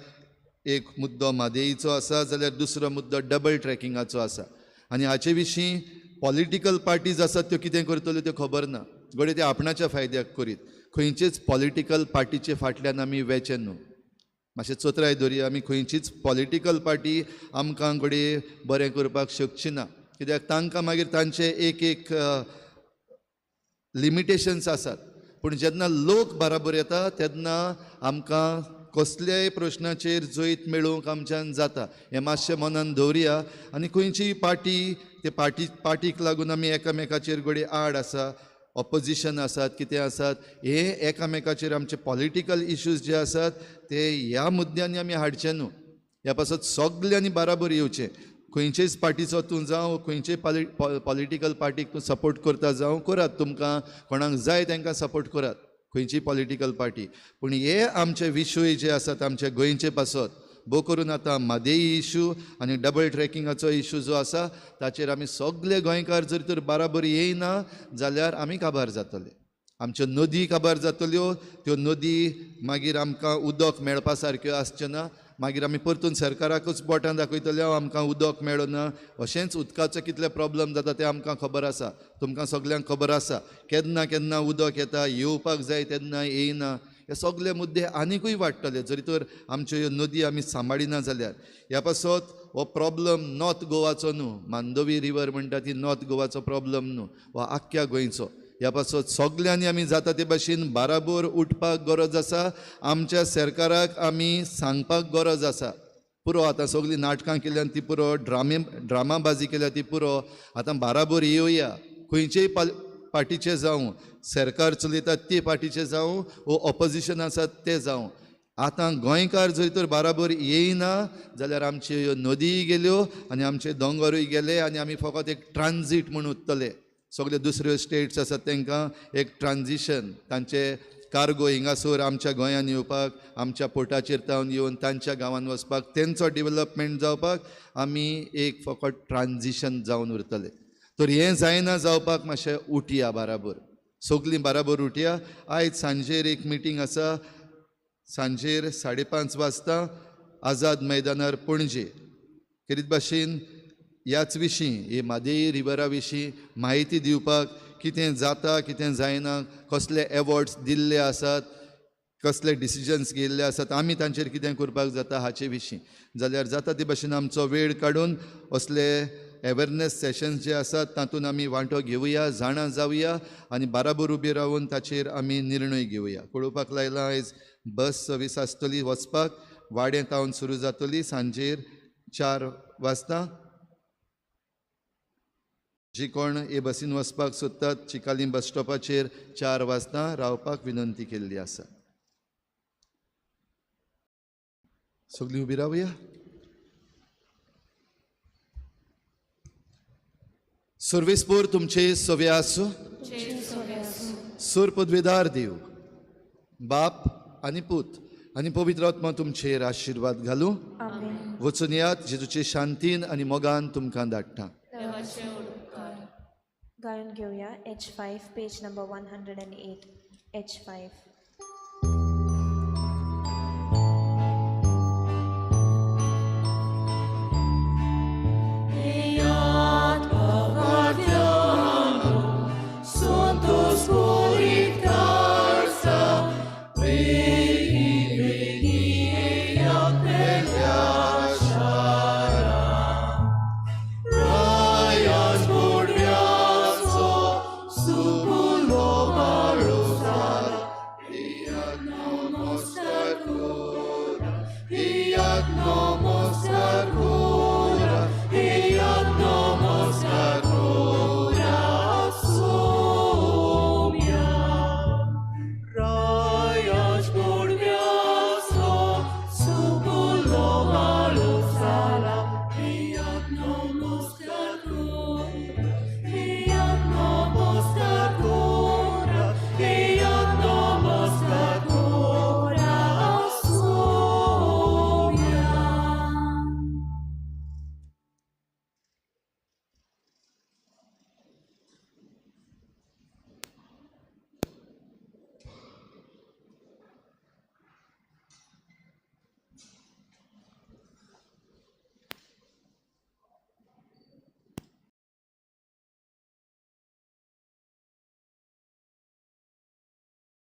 एक मुद्दो म्हादेईचो आसा, जाल्यार दुसरो मुद्दो डबल ट्रॅकिंगाचो आसा. आनी हाचे विशीं पॉलिटिकल पार्टीज आसात त्यो कितें करतल्यो त्यो खबर ना. गडे ते आपणाच्या फायद्याक करीत. खंयचेच पॉलिटिकल पार्टीचे फाटल्यान आमी वेचे न्हू. मातशें चोत्राय धरया, आमी खंयचीच पॉलिटिकल पार्टी आमकां घडये बरें करपाक शकची ना. कित्याक तांकां मागीर तांचे एक लिमिटेशन्स आसात. पूण जेन्ना लोक बराबर येता तेन्ना आमकां कसल्याय प्रश्नाचेर जैत मेळोवंक आमच्यान जाता. हें मातशें मनान दवरया. आनी खंयचीय पार्टी, ते पार्टीक लागून आमी एकामेकाचेर घडये आड आसा, ऑपोजिशन आसात, कितें आसात, हे एकामेकाचेर आमचे पॉलिटिकल इश्यूज जे आसात ते ह्या मुद्द्यांनी आमी हाडचे न्हू. ह्या पासत सगल्यांनी बराबर येवचें. खंयचेच पार्टीचो तूं जावं, खंयचेय पॉलिटिकल पार्टीक तूं सपोर्ट करता जावं, करात. तुमकां कोणाक जाय तांकां सपोर्ट करात, खंयचीय पॉलिटिकल पार्टी. पूण हे आमचे विशय जे आसात आमचे गोंयचे पासत, भोव करून आतां म्हादेई इश्यू आनी डबल ट्रॅकिंगाचो इश्यू जो आसा ताचेर आमी सगळे गोंयकार जर तर बराबर येयना जाल्यार आमी काबार जातले. आमच्यो नदी काबार जातल्यो. त्यो नदी मागीर आमकां उदक मेळपा सारक्यो आसच्यो ना. मागीर आमी परतून सरकाराकूच बोटां दाखयतले, आमकां उदक मेळना. अशेंच उदकाचो कितले प्रॉब्लम जाता ते आमकां खबर आसा, तुमकां सगल्यांक खबर आसा. केन्ना केन्ना उदक येता, येवपाक जाय तेन्ना येयना. हे सगळे मुद्दे आनिकूय वाडटले जरी तर आमच्यो ह्यो नदी आमी सांबाळिना जाल्यार. ह्या पासत हो प्रॉब्लम नॉर्थ गोवाचो न्हू, मांडोवी रिवर म्हणटा ती नॉर्थ गोवाचो प्रॉब्लम न्हू, हो आख्ख्या गोंयचो. ह्या पासत सगल्यांनी आमी जाता ते भाशेन बराबर उठपाक गरज आसा. आमच्या सरकाराक आमी सांगपाक गरज आसा. पुरो आतां सगळीं नाटकां केल्यान ती पुरो, ड्रामाबाजी केल्या ती पुरो. आतां बराबर येवया. खंयचेय पार्टीचे जावं, सरकार चलयतात ते पार्टीचे जावं, वो ऑपोजिशन आसात ते जावं. आतां गोंयकार जरी तर बराबर येयना जाल्यार आमच्यो ह्यो नदीय गेल्यो आनी आमचे दोंगरूय गेले आनी आमी फकत एक ट्रान्झीट म्हूण उरतले. सगळे दुसऱ्यो स्टेट्स आसात तांकां एक ट्रान्झिशन, तांचे कार्गो हिंगासर आमच्या गोंयांत येवपाक, आमच्या पोर्टाचेर तावन येवन तांच्या गांवांत वचपाक, तेंचो डेवलपमेंट जावपाक आमी एक फकत ट्रान्झिशन जावन उरतले. तर हें जायना जावपाक मातशें उठया बराबर, सगळीं बराबर उठया. आयज सांजेर एक मिटींग आसा, सांजेर 5:30 वाजता आझाद मैदानार पणजे. कितें भाशेन ह्याच विशीं, हे म्हादेई रिवरा विशीं म्हायती दिवपाक, कितें जाता कितें जायना, कसले एवॉर्ड्स दिल्ले आसात, कसले डिसिजन्स घेयल्ले आसात, आमी तांचेर कितें करपाक जाता हाचे विशीं. जाल्यार जाता ते भाशेन आमचो वेळ काडून असले अवेरनेस सेशन्स जे आसात तातूंत आमी वांटो घेवया, जाणा जावया आनी बराबर उबी रावन ताचेर आमी निर्णय घेवया. कळोवपाक लायला आयज बस सर्वीस आसतली वचपाक. वाडें तावन सुरू जातली सांजेर 4 वाजता. जी कोण हे बसीन वचपाक सोदतात चिकाली बस स्टॉपाचेर 4 वाजता रावपाक विनंती केल्ली आसा. सगळीं उबी रावया. सर्वेस्पोर तुमचे सवे आसूं. सुर पदवेदार देव, बाप आनी पूत आनी पवित्र आत्मा तुमचेर आशिर्वाद घालूं. वचून येयात, जेजूचे शांतीन आनी मोगान तुमकां धाडटा. गायन घेऊया H5 पेज नंबर 108 H5. रत्नो